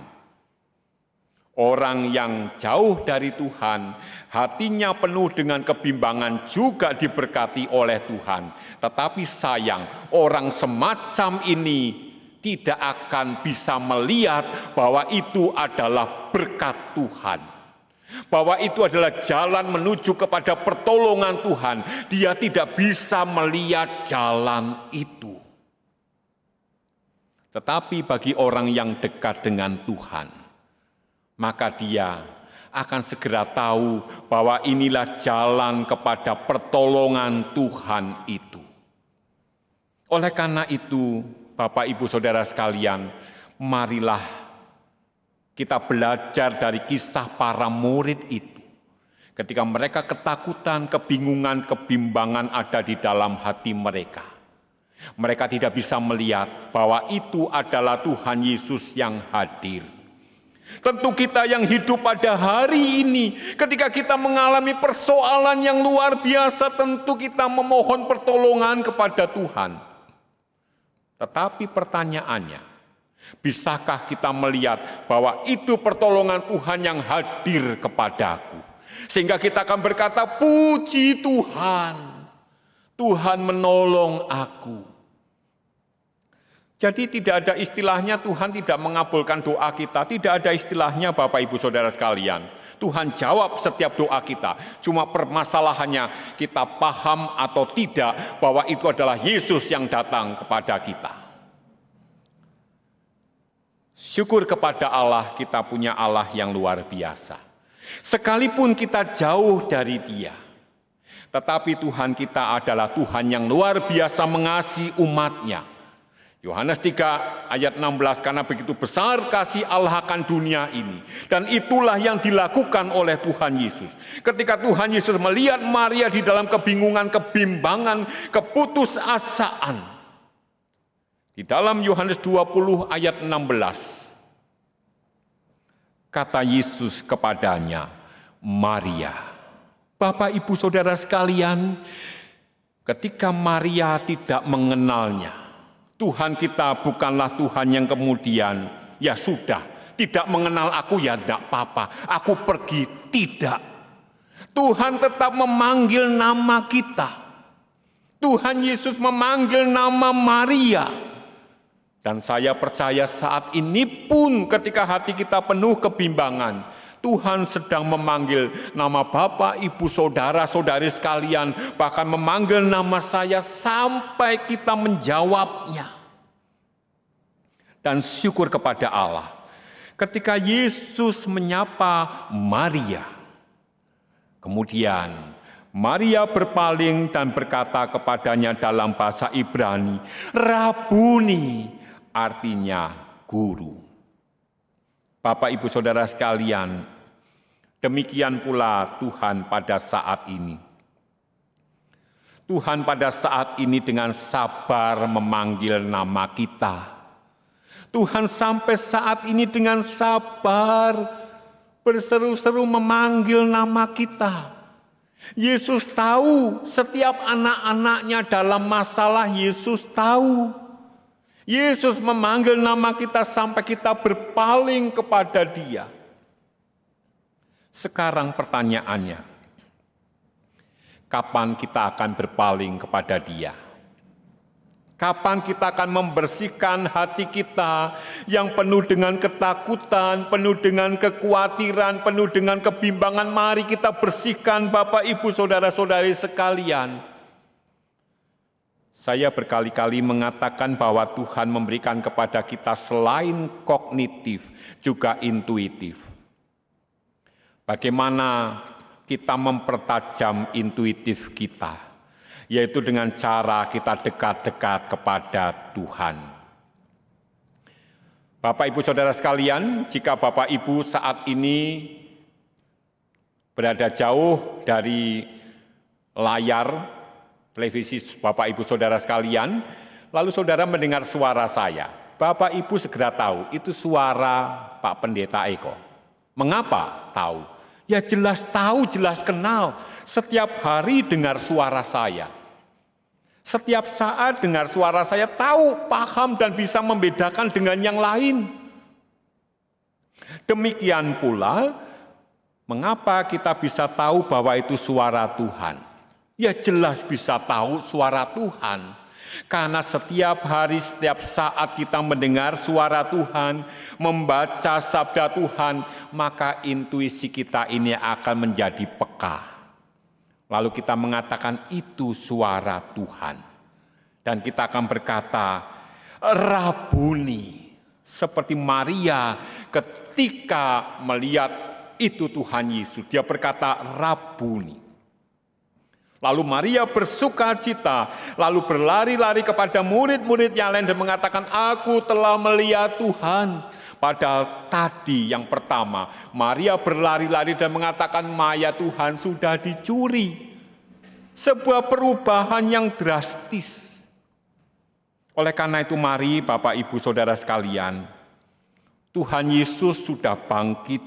Speaker 3: Orang yang jauh dari Tuhan, hatinya penuh dengan kebimbangan juga diberkati oleh Tuhan. Tetapi sayang, orang semacam ini tidak akan bisa melihat bahwa itu adalah berkat Tuhan. Bahwa itu adalah jalan menuju kepada pertolongan Tuhan. Dia tidak bisa melihat jalan itu. Tetapi bagi orang yang dekat dengan Tuhan, maka dia akan segera tahu bahwa inilah jalan kepada pertolongan Tuhan itu. Oleh karena itu, Bapak, Ibu, Saudara sekalian, marilah kita belajar dari kisah para murid itu. Ketika mereka ketakutan, kebingungan, kebimbangan ada di dalam hati mereka. Mereka tidak bisa melihat bahwa itu adalah Tuhan Yesus yang hadir. Tentu kita yang hidup pada hari ini, ketika kita mengalami persoalan yang luar biasa, tentu kita memohon pertolongan kepada Tuhan. Tetapi pertanyaannya, bisakah kita melihat bahwa itu pertolongan Tuhan yang hadir kepadaku? Sehingga kita akan berkata, puji Tuhan, Tuhan menolong aku. Jadi tidak ada istilahnya Tuhan tidak mengabulkan doa kita. Tidak ada istilahnya Bapak, Ibu, Saudara sekalian. Tuhan jawab setiap doa kita. Cuma permasalahannya kita paham atau tidak bahwa itu adalah Yesus yang datang kepada kita. Syukur kepada Allah, kita punya Allah yang luar biasa. Sekalipun kita jauh dari Dia, tetapi Tuhan kita adalah Tuhan yang luar biasa mengasihi umat-Nya. Yohanes 3 ayat 16, karena begitu besar kasih Allah akan dunia ini. Dan itulah yang dilakukan oleh Tuhan Yesus. Ketika Tuhan Yesus melihat Maria di dalam kebingungan, kebimbangan, keputusasaan. Di dalam Yohanes 20 ayat 16, kata Yesus kepadanya, Maria. Bapak, Ibu, Saudara sekalian, ketika Maria tidak mengenalnya, Tuhan kita bukanlah Tuhan yang kemudian, ya sudah, tidak mengenal aku ya tidak apa-apa, aku pergi. Tidak. Tuhan tetap memanggil nama kita. Tuhan Yesus memanggil nama Maria. Dan saya percaya saat ini pun ketika hati kita penuh kebimbangan, Tuhan sedang memanggil nama Bapak, Ibu, Saudara, Saudari sekalian, bahkan memanggil nama saya sampai kita menjawabnya. Dan syukur kepada Allah, ketika Yesus menyapa Maria, kemudian Maria berpaling dan berkata kepadanya dalam bahasa Ibrani, Rabuni, artinya guru. Bapak, Ibu, Saudara sekalian, demikian pula Tuhan pada saat ini. Tuhan pada saat ini dengan sabar memanggil nama kita. Tuhan sampai saat ini dengan sabar berseru-seru memanggil nama kita. Yesus tahu setiap anak-anaknya dalam masalah, Yesus tahu. Yesus memanggil nama kita sampai kita berpaling kepada Dia. Sekarang pertanyaannya, kapan kita akan berpaling kepada Dia? Kapan kita akan membersihkan hati kita yang penuh dengan ketakutan, penuh dengan kekhawatiran, penuh dengan kebimbangan? Mari kita bersihkan, Bapak, Ibu, Saudara-saudari sekalian. Saya berkali-kali mengatakan bahwa Tuhan memberikan kepada kita selain kognitif, juga intuitif. Bagaimana kita mempertajam intuitif kita? Yaitu dengan cara kita dekat-dekat kepada Tuhan. Bapak, Ibu, Saudara sekalian, jika Bapak, Ibu saat ini berada jauh dari layar televisi Bapak, Ibu, Saudara sekalian, lalu saudara mendengar suara saya, Bapak, Ibu segera tahu, itu suara Pak Pendeta Eko. Mengapa tahu? Ya jelas tahu, jelas kenal. Setiap hari dengar suara saya. Setiap saat dengar suara saya, tahu, paham, dan bisa membedakan dengan yang lain. Demikian pula, mengapa kita bisa tahu bahwa itu suara Tuhan? Ya jelas bisa tahu suara Tuhan. Karena setiap hari, setiap saat kita mendengar suara Tuhan, membaca sabda Tuhan, maka intuisi kita ini akan menjadi peka. Lalu kita mengatakan itu suara Tuhan. Dan kita akan berkata, Rabuni. Seperti Maria ketika melihat itu Tuhan Yesus. Dia berkata, Rabuni. Lalu Maria bersukacita, lalu berlari-lari kepada murid-murid yang lain dan mengatakan, aku telah melihat Tuhan. Padahal tadi yang pertama, Maria berlari-lari dan mengatakan mayat Tuhan sudah dicuri. Sebuah perubahan yang drastis. Oleh karena itu mari Bapak, Ibu, Saudara sekalian, Tuhan Yesus sudah bangkit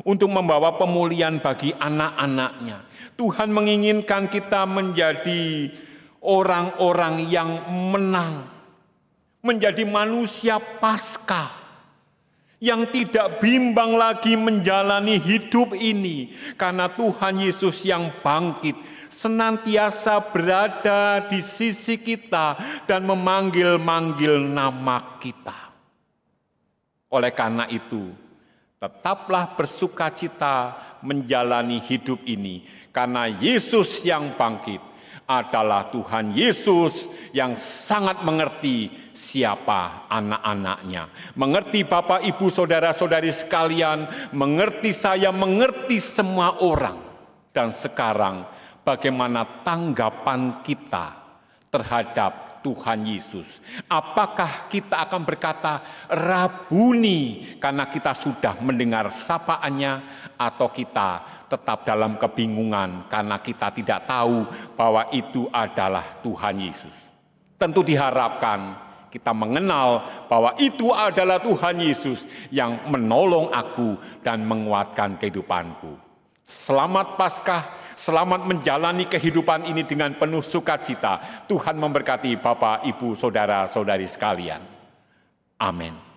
Speaker 3: untuk membawa pemulihan bagi anak-anaknya. Tuhan menginginkan kita menjadi orang-orang yang menang. Menjadi manusia Paskah. Yang tidak bimbang lagi menjalani hidup ini. Karena Tuhan Yesus yang bangkit senantiasa berada di sisi kita dan memanggil-manggil nama kita. Oleh karena itu, tetaplah bersukacita menjalani hidup ini. Karena Yesus yang bangkit adalah Tuhan Yesus yang sangat mengerti siapa anak-anaknya. Mengerti Bapak, Ibu, Saudara-saudari sekalian, mengerti saya, mengerti semua orang. Dan sekarang bagaimana tanggapan kita terhadap Tuhan Yesus? Apakah kita akan berkata Rabuni karena kita sudah mendengar sapaannya, atau kita tetap dalam kebingungan karena kita tidak tahu bahwa itu adalah Tuhan Yesus? Tentu diharapkan kita mengenal bahwa itu adalah Tuhan Yesus yang menolong aku dan menguatkan kehidupanku. Selamat Paskah, selamat menjalani kehidupan ini dengan penuh sukacita. Tuhan memberkati Bapak, Ibu, Saudara-saudari sekalian. Amin.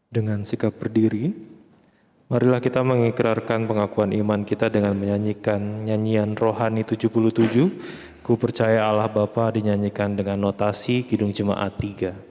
Speaker 7: Dengan sikap berdiri, marilah kita mengikrarkan pengakuan iman kita dengan menyanyikan nyanyian rohani 77, Ku Percaya Allah Bapa, dinyanyikan dengan notasi Kidung Jemaat 3.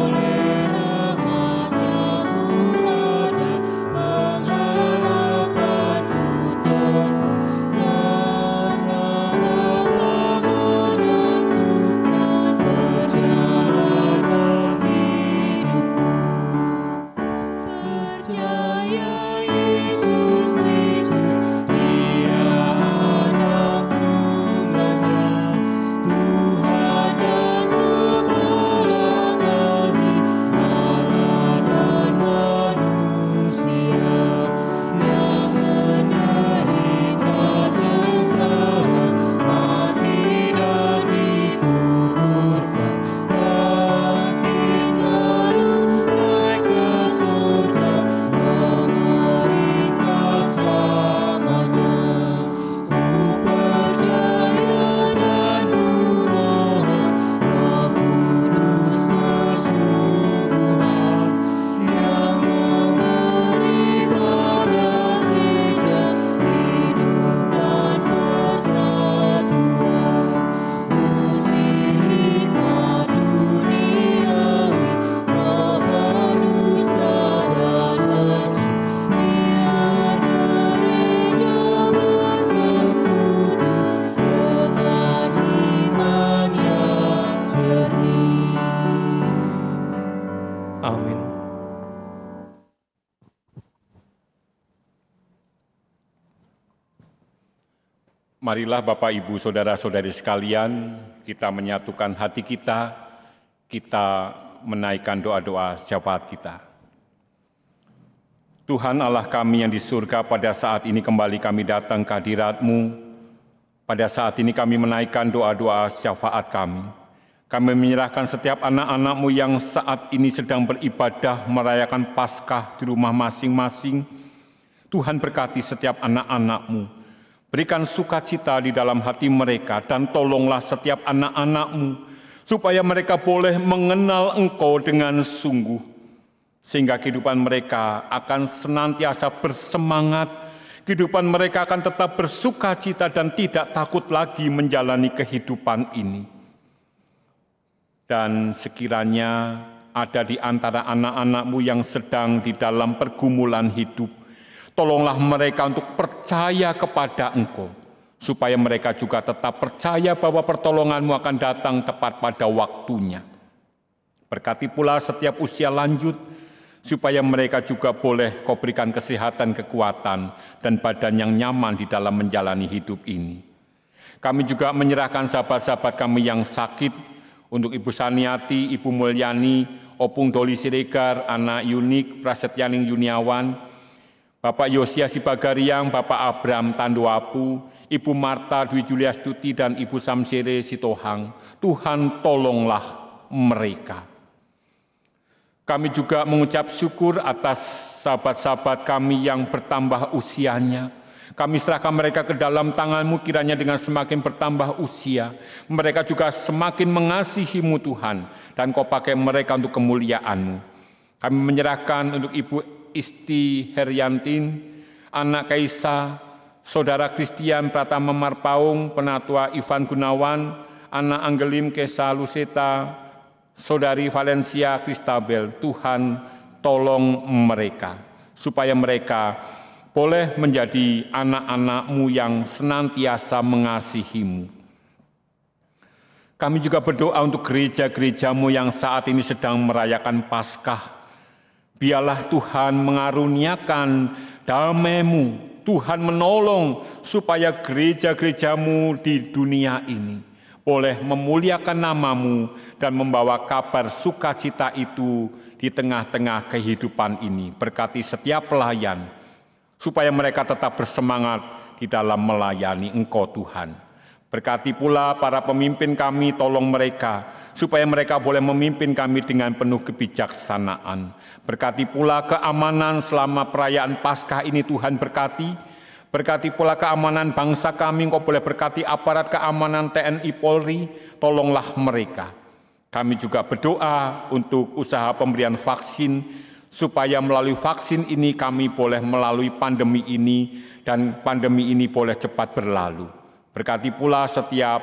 Speaker 4: Oleh rahmat-Nya ku
Speaker 7: Amin.
Speaker 3: Marilah Bapak, Ibu, Saudara-saudari sekalian, kita menyatukan hati kita menaikkan doa-doa syafaat kita. Tuhan Allah kami yang di surga, pada saat ini kembali kami datang ke hadirat-Mu. Pada saat ini kami menaikkan doa-doa syafaat kami. Kami menyerahkan setiap anak-anak-Mu yang saat ini sedang beribadah merayakan Paskah di rumah masing-masing. Tuhan berkati setiap anak-anak-Mu. Berikan sukacita di dalam hati mereka dan tolonglah setiap anak-anak-Mu supaya mereka boleh mengenal Engkau dengan sungguh. Sehingga kehidupan mereka akan senantiasa bersemangat, kehidupan mereka akan tetap bersukacita dan tidak takut lagi menjalani kehidupan ini. Dan sekiranya ada di antara anak-anak-Mu yang sedang di dalam pergumulan hidup, tolonglah mereka untuk percaya kepada Engkau, supaya mereka juga tetap percaya bahwa pertolongan-Mu akan datang tepat pada waktunya. Berkati pula setiap usia lanjut, supaya mereka juga boleh Kau berikan kesehatan, kekuatan, dan badan yang nyaman di dalam menjalani hidup ini. Kami juga menyerahkan sahabat-sahabat kami yang sakit, untuk Ibu Saniati, Ibu Mulyani, Opung Doli Siregar, Anak Yunik, Prasetyaning Yuniawan, Bapak Yosia Sibagariang, Bapak Abram Tandoapu, Ibu Marta Dwi Juliastuti, dan Ibu Samsire Sitohang. Tuhan tolonglah mereka. Kami juga mengucap syukur atas sahabat-sahabat kami yang bertambah usianya. Kami serahkan mereka ke dalam tangan-Mu, kiranya dengan semakin bertambah usia, mereka juga semakin mengasihi-Mu Tuhan, dan Kau pakai mereka untuk kemuliaan-Mu. Kami menyerahkan untuk Ibu Isti Heriantin, Anak Kaisa, Saudara Christian Pratama Marpaung, Penatua Ivan Gunawan, Anak Anggelim Kesa Luseta, Saudari Valencia Kristabel. Tuhan tolong mereka, supaya mereka boleh menjadi anak-anak-Mu yang senantiasa mengasihi-Mu. Kami juga berdoa untuk gereja-gereja-Mu yang saat ini sedang merayakan Paskah. Biarlah Tuhan mengaruniakan damai-Mu, Tuhan menolong supaya gereja-gereja-Mu di dunia ini boleh memuliakan nama-Mu dan membawa kabar sukacita itu di tengah-tengah kehidupan ini. Berkati setiap pelayan, supaya mereka tetap bersemangat di dalam melayani Engkau Tuhan. Berkati pula para pemimpin kami, tolong mereka, supaya mereka boleh memimpin kami dengan penuh kebijaksanaan. Berkati pula keamanan selama perayaan Paskah ini, Tuhan berkati. Berkati pula keamanan bangsa kami, Engkau boleh berkati aparat keamanan TNI Polri, tolonglah mereka. Kami juga berdoa untuk usaha pemberian vaksin, supaya melalui vaksin ini kami boleh melalui pandemi ini, dan pandemi ini boleh cepat berlalu. Berkati pula setiap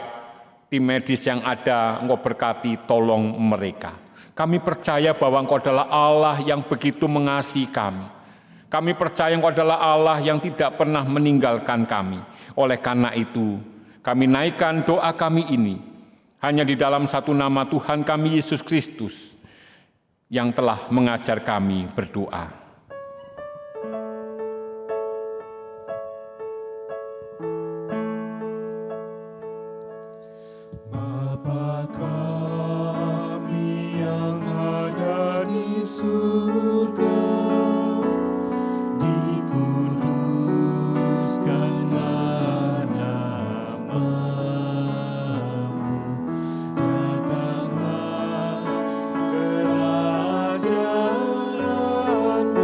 Speaker 3: tim medis yang ada, Engkau berkati, tolong mereka. Kami percaya bahwa Engkau adalah Allah yang begitu mengasihi kami. Kami percaya Engkau adalah Allah yang tidak pernah meninggalkan kami. Oleh karena itu, kami naikkan doa kami ini hanya di dalam satu nama Tuhan kami, Yesus Kristus, yang telah mengajar kami berdoa.
Speaker 5: Bapa kami yang ada di surga, dikuduskanlah nama-Mu, datanglah kerajaan-Mu.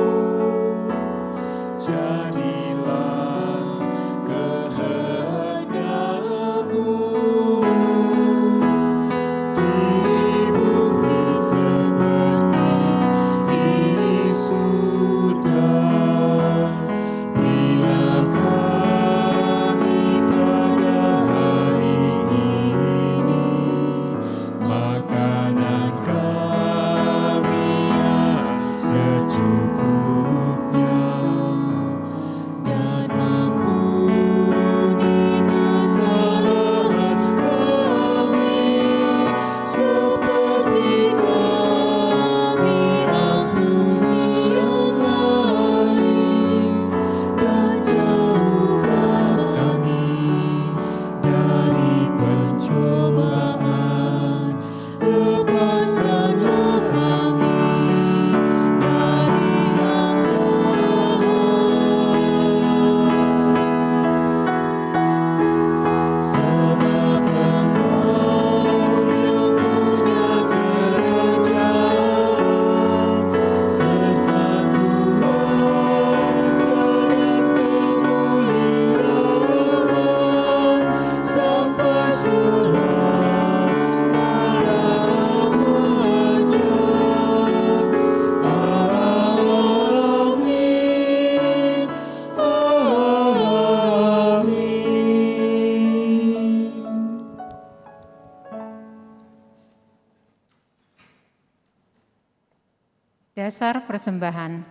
Speaker 1: Dasar persembahan.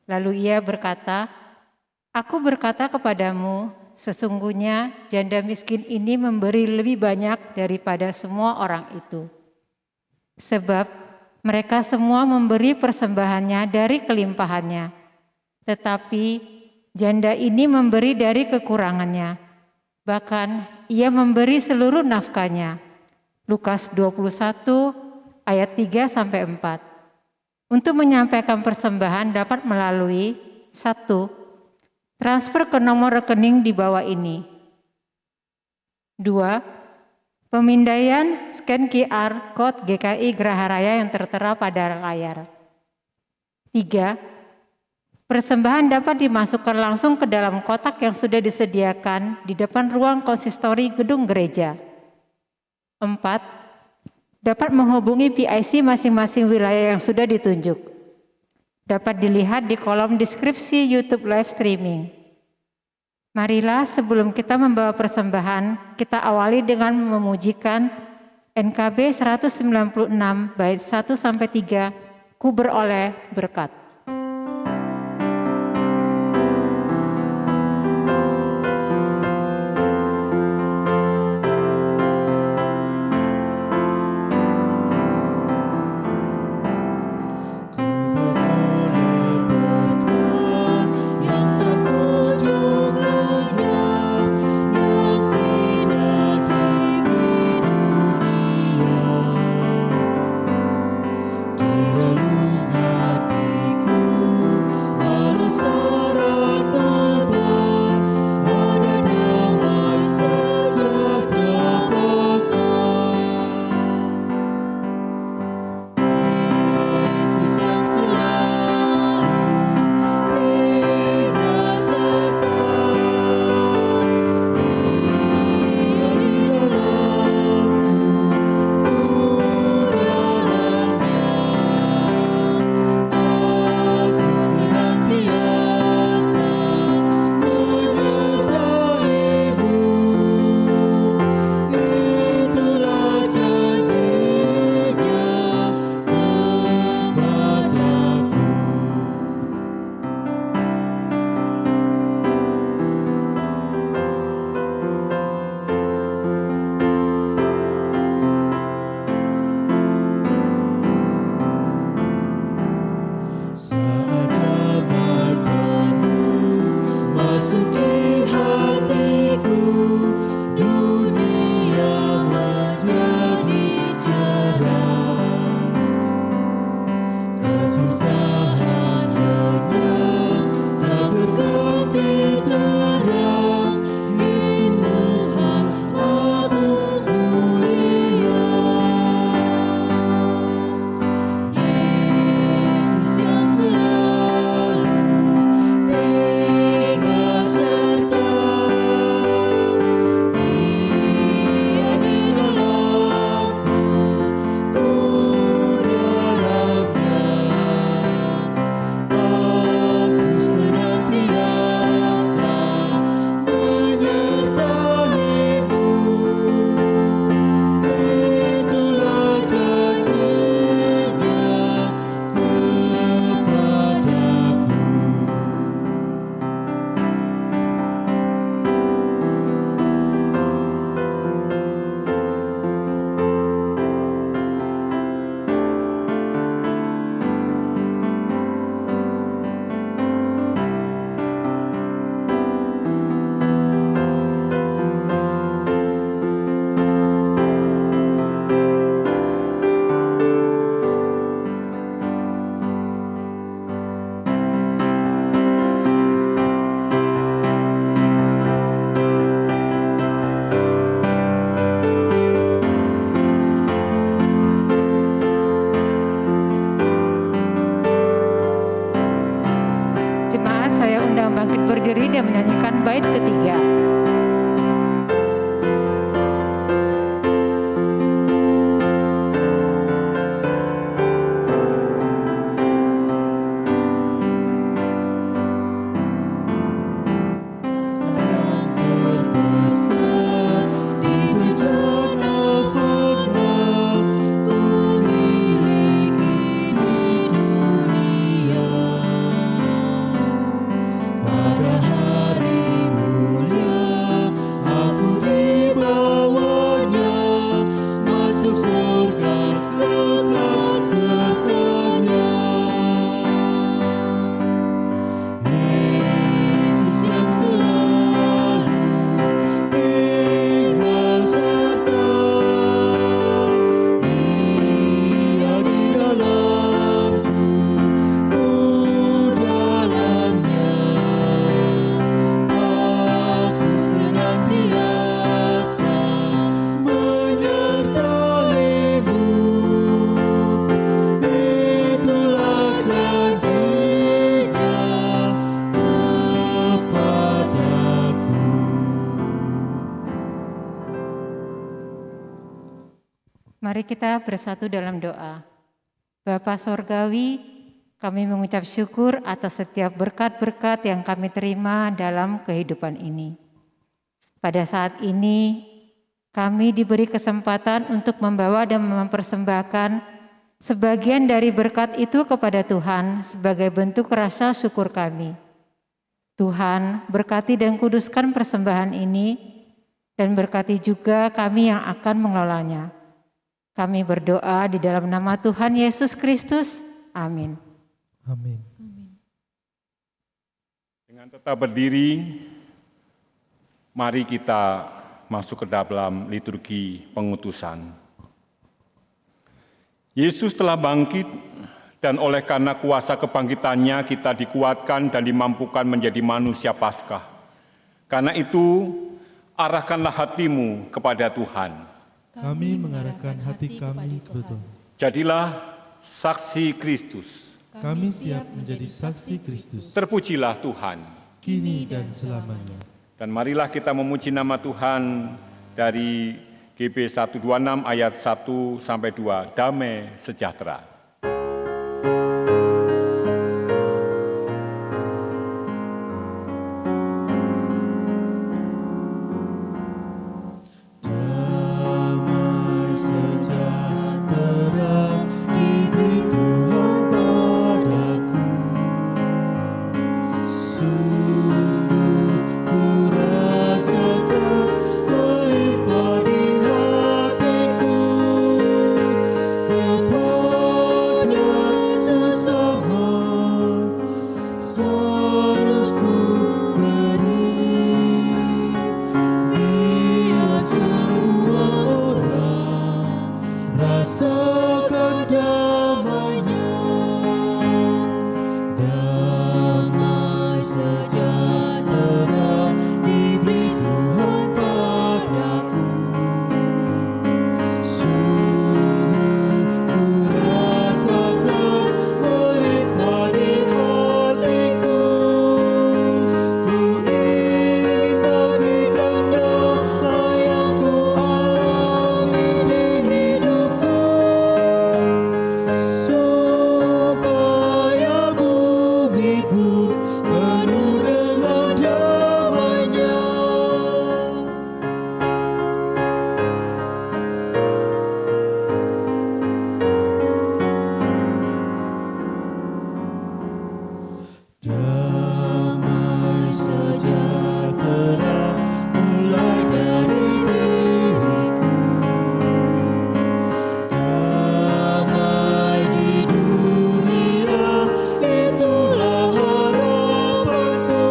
Speaker 1: Lalu ia berkata, "Aku berkata kepadamu, sesungguhnya janda miskin ini memberi lebih banyak daripada semua orang itu. Sebab mereka semua memberi persembahannya dari kelimpahannya, tetapi janda ini memberi dari kekurangannya. Bahkan ia memberi seluruh nafkahnya." Lukas 21 ayat 3-4. Untuk menyampaikan persembahan dapat melalui 1. Transfer ke nomor rekening di bawah ini. 2. Pemindaian scan QR Code GKI Geraha Raya yang tertera pada layar. 3. Persembahan dapat dimasukkan langsung ke dalam kotak yang sudah disediakan di depan ruang konsistori gedung gereja. 4. Dapat menghubungi PIC masing-masing wilayah yang sudah ditunjuk. Dapat dilihat di kolom deskripsi YouTube live streaming. Marilah sebelum kita membawa persembahan, kita awali dengan memujikan NKB 196 bait 1-3, Ku beroleh berkat. berdiri dan menyanyikan bait ketiga.
Speaker 4: Ku miliki di dunia.
Speaker 1: Mari kita bersatu dalam doa. Bapa Sorgawi, kami mengucap syukur atas setiap berkat-berkat yang kami terima dalam kehidupan ini. Pada saat ini, kami diberi kesempatan untuk membawa dan mempersembahkan sebagian dari berkat itu kepada Tuhan sebagai bentuk rasa syukur kami. Tuhan, berkati dan kuduskan persembahan ini, dan berkati juga kami yang akan mengelolanya. Kami berdoa di dalam nama Tuhan Yesus Kristus. Amin.
Speaker 5: Amin.
Speaker 3: Dengan tetap berdiri, mari kita masuk ke dalam liturgi pengutusan. Yesus telah bangkit, dan oleh karena kuasa kebangkitannya kita dikuatkan dan dimampukan menjadi manusia Paskah. Karena itu, arahkanlah hatimu kepada Tuhan.
Speaker 5: Kami mengarahkan hati kami ke Tuhan.
Speaker 3: Jadilah saksi Kristus.
Speaker 5: Kami siap menjadi saksi Kristus,
Speaker 3: Terpujilah Tuhan.
Speaker 5: kini dan selamanya.
Speaker 3: Dan marilah kita memuji nama Tuhan dari GB 126 ayat 1-2, damai sejahtera.
Speaker 5: Damai sejahtera diberi Tuhan padaku. Sungguh ku rasakan melimpah di hatiku kepada sesama harus ku beri. Biar semua orang rasakan damainya. Damai sejahtera diberi Tuhan padaku. Sungguh ku rasakan melimpah di hatiku. Ku ingin bagikan damai yang ku alami di hidupku, supaya bumi pun penuh dengan damainya. Damai sejahtera mulai dari diriku. Damai di dunia, itulah harapanku.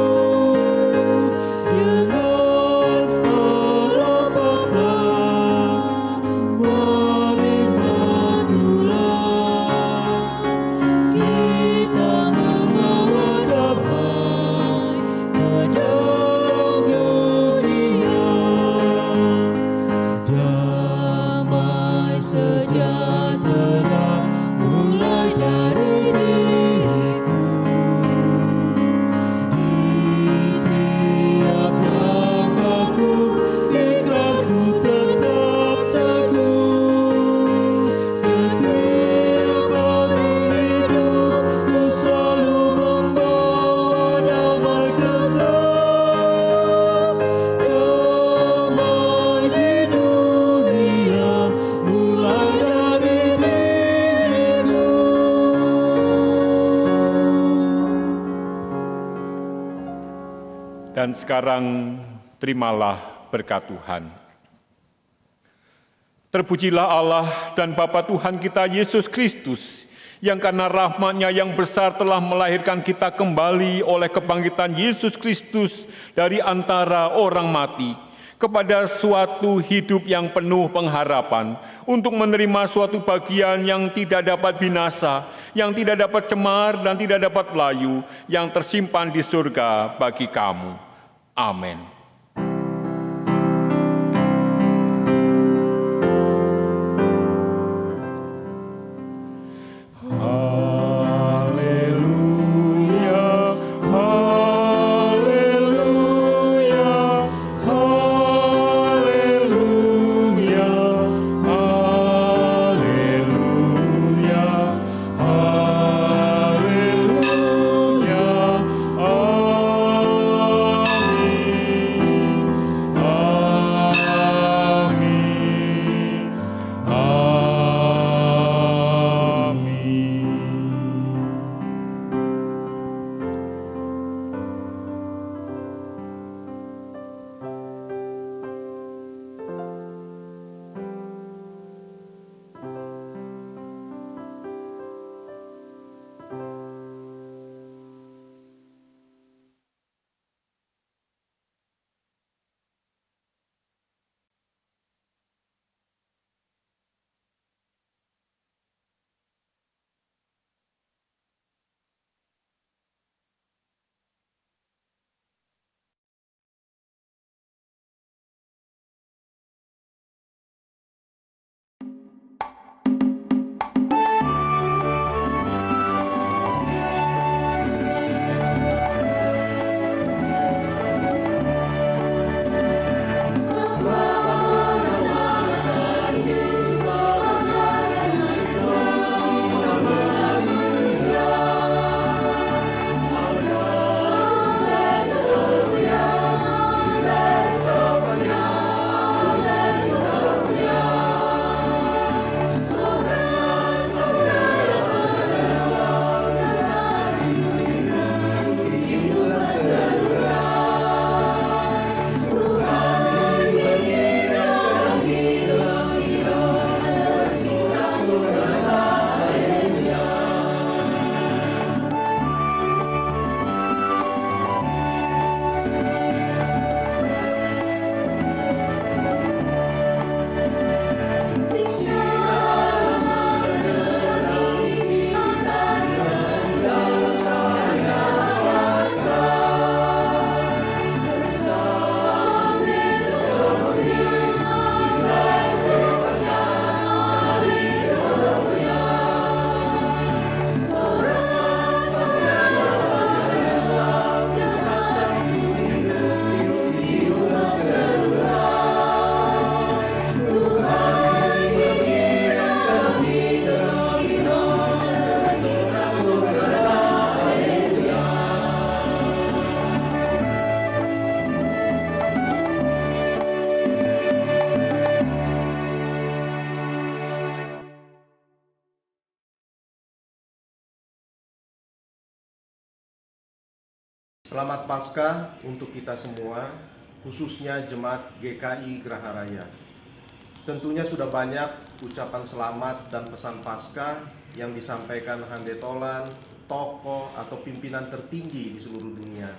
Speaker 5: Dengan Allah Bapa, mari satulah kita membawa damai ke dalam dunia. Damai sejahtera mulai dari diriku. Di tiap langkahku, ikrarku tetap teguh. Setiap hari hidupku selalu membawa damai kekal. Damai di dunia mulai dari diriku.
Speaker 3: Dan sekarang terimalah berkat Tuhan. Terpujilah Allah dan Bapa Tuhan kita Yesus Kristus, yang karena rahmat-Nya yang besar telah melahirkan kita kembali oleh kebangkitan Yesus Kristus dari antara orang mati, kepada suatu hidup yang penuh pengharapan, untuk menerima suatu bagian yang tidak dapat binasa, yang tidak dapat cemar dan tidak dapat layu, yang tersimpan di surga bagi kamu. Amin. Haleluya, haleluya, haleluya, haleluya.
Speaker 8: Selamat Paskah untuk kita semua, khususnya Jemaat GKI Geraha Raya. Tentunya sudah banyak ucapan selamat dan pesan Paskah yang disampaikan handetolan, tokoh, atau pimpinan tertinggi di seluruh dunia.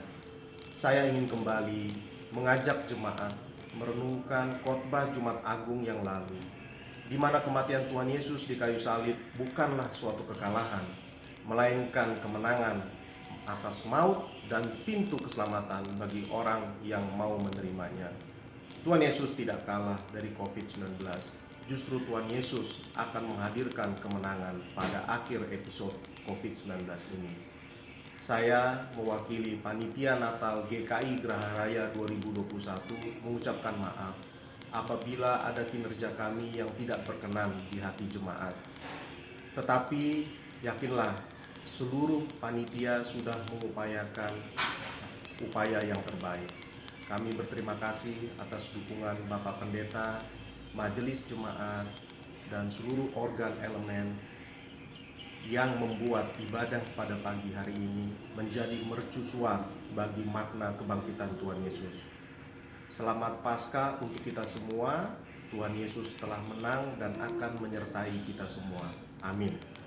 Speaker 8: Saya ingin kembali mengajak jemaat merenungkan khotbah Jumat Agung yang lalu, di mana kematian Tuhan Yesus di kayu salib bukanlah suatu kekalahan, melainkan kemenangan atas maut dan pintu keselamatan bagi orang yang mau menerimanya. Tuhan Yesus tidak kalah dari COVID-19. Justru Tuhan Yesus akan menghadirkan kemenangan pada akhir episode COVID-19 ini. Saya mewakili Panitia Natal GKI Geraha Raya 2021 mengucapkan maaf apabila ada kinerja kami yang tidak berkenan di hati jemaat. Tetapi yakinlah, seluruh panitia sudah mengupayakan upaya yang terbaik. Kami berterima kasih atas dukungan Bapak Pendeta, Majelis Jemaat, dan seluruh organ elemen yang membuat ibadah pada pagi hari ini menjadi mercusuar bagi makna kebangkitan Tuhan Yesus. Selamat Paskah untuk kita semua. Tuhan Yesus telah menang dan akan menyertai kita semua. Amin.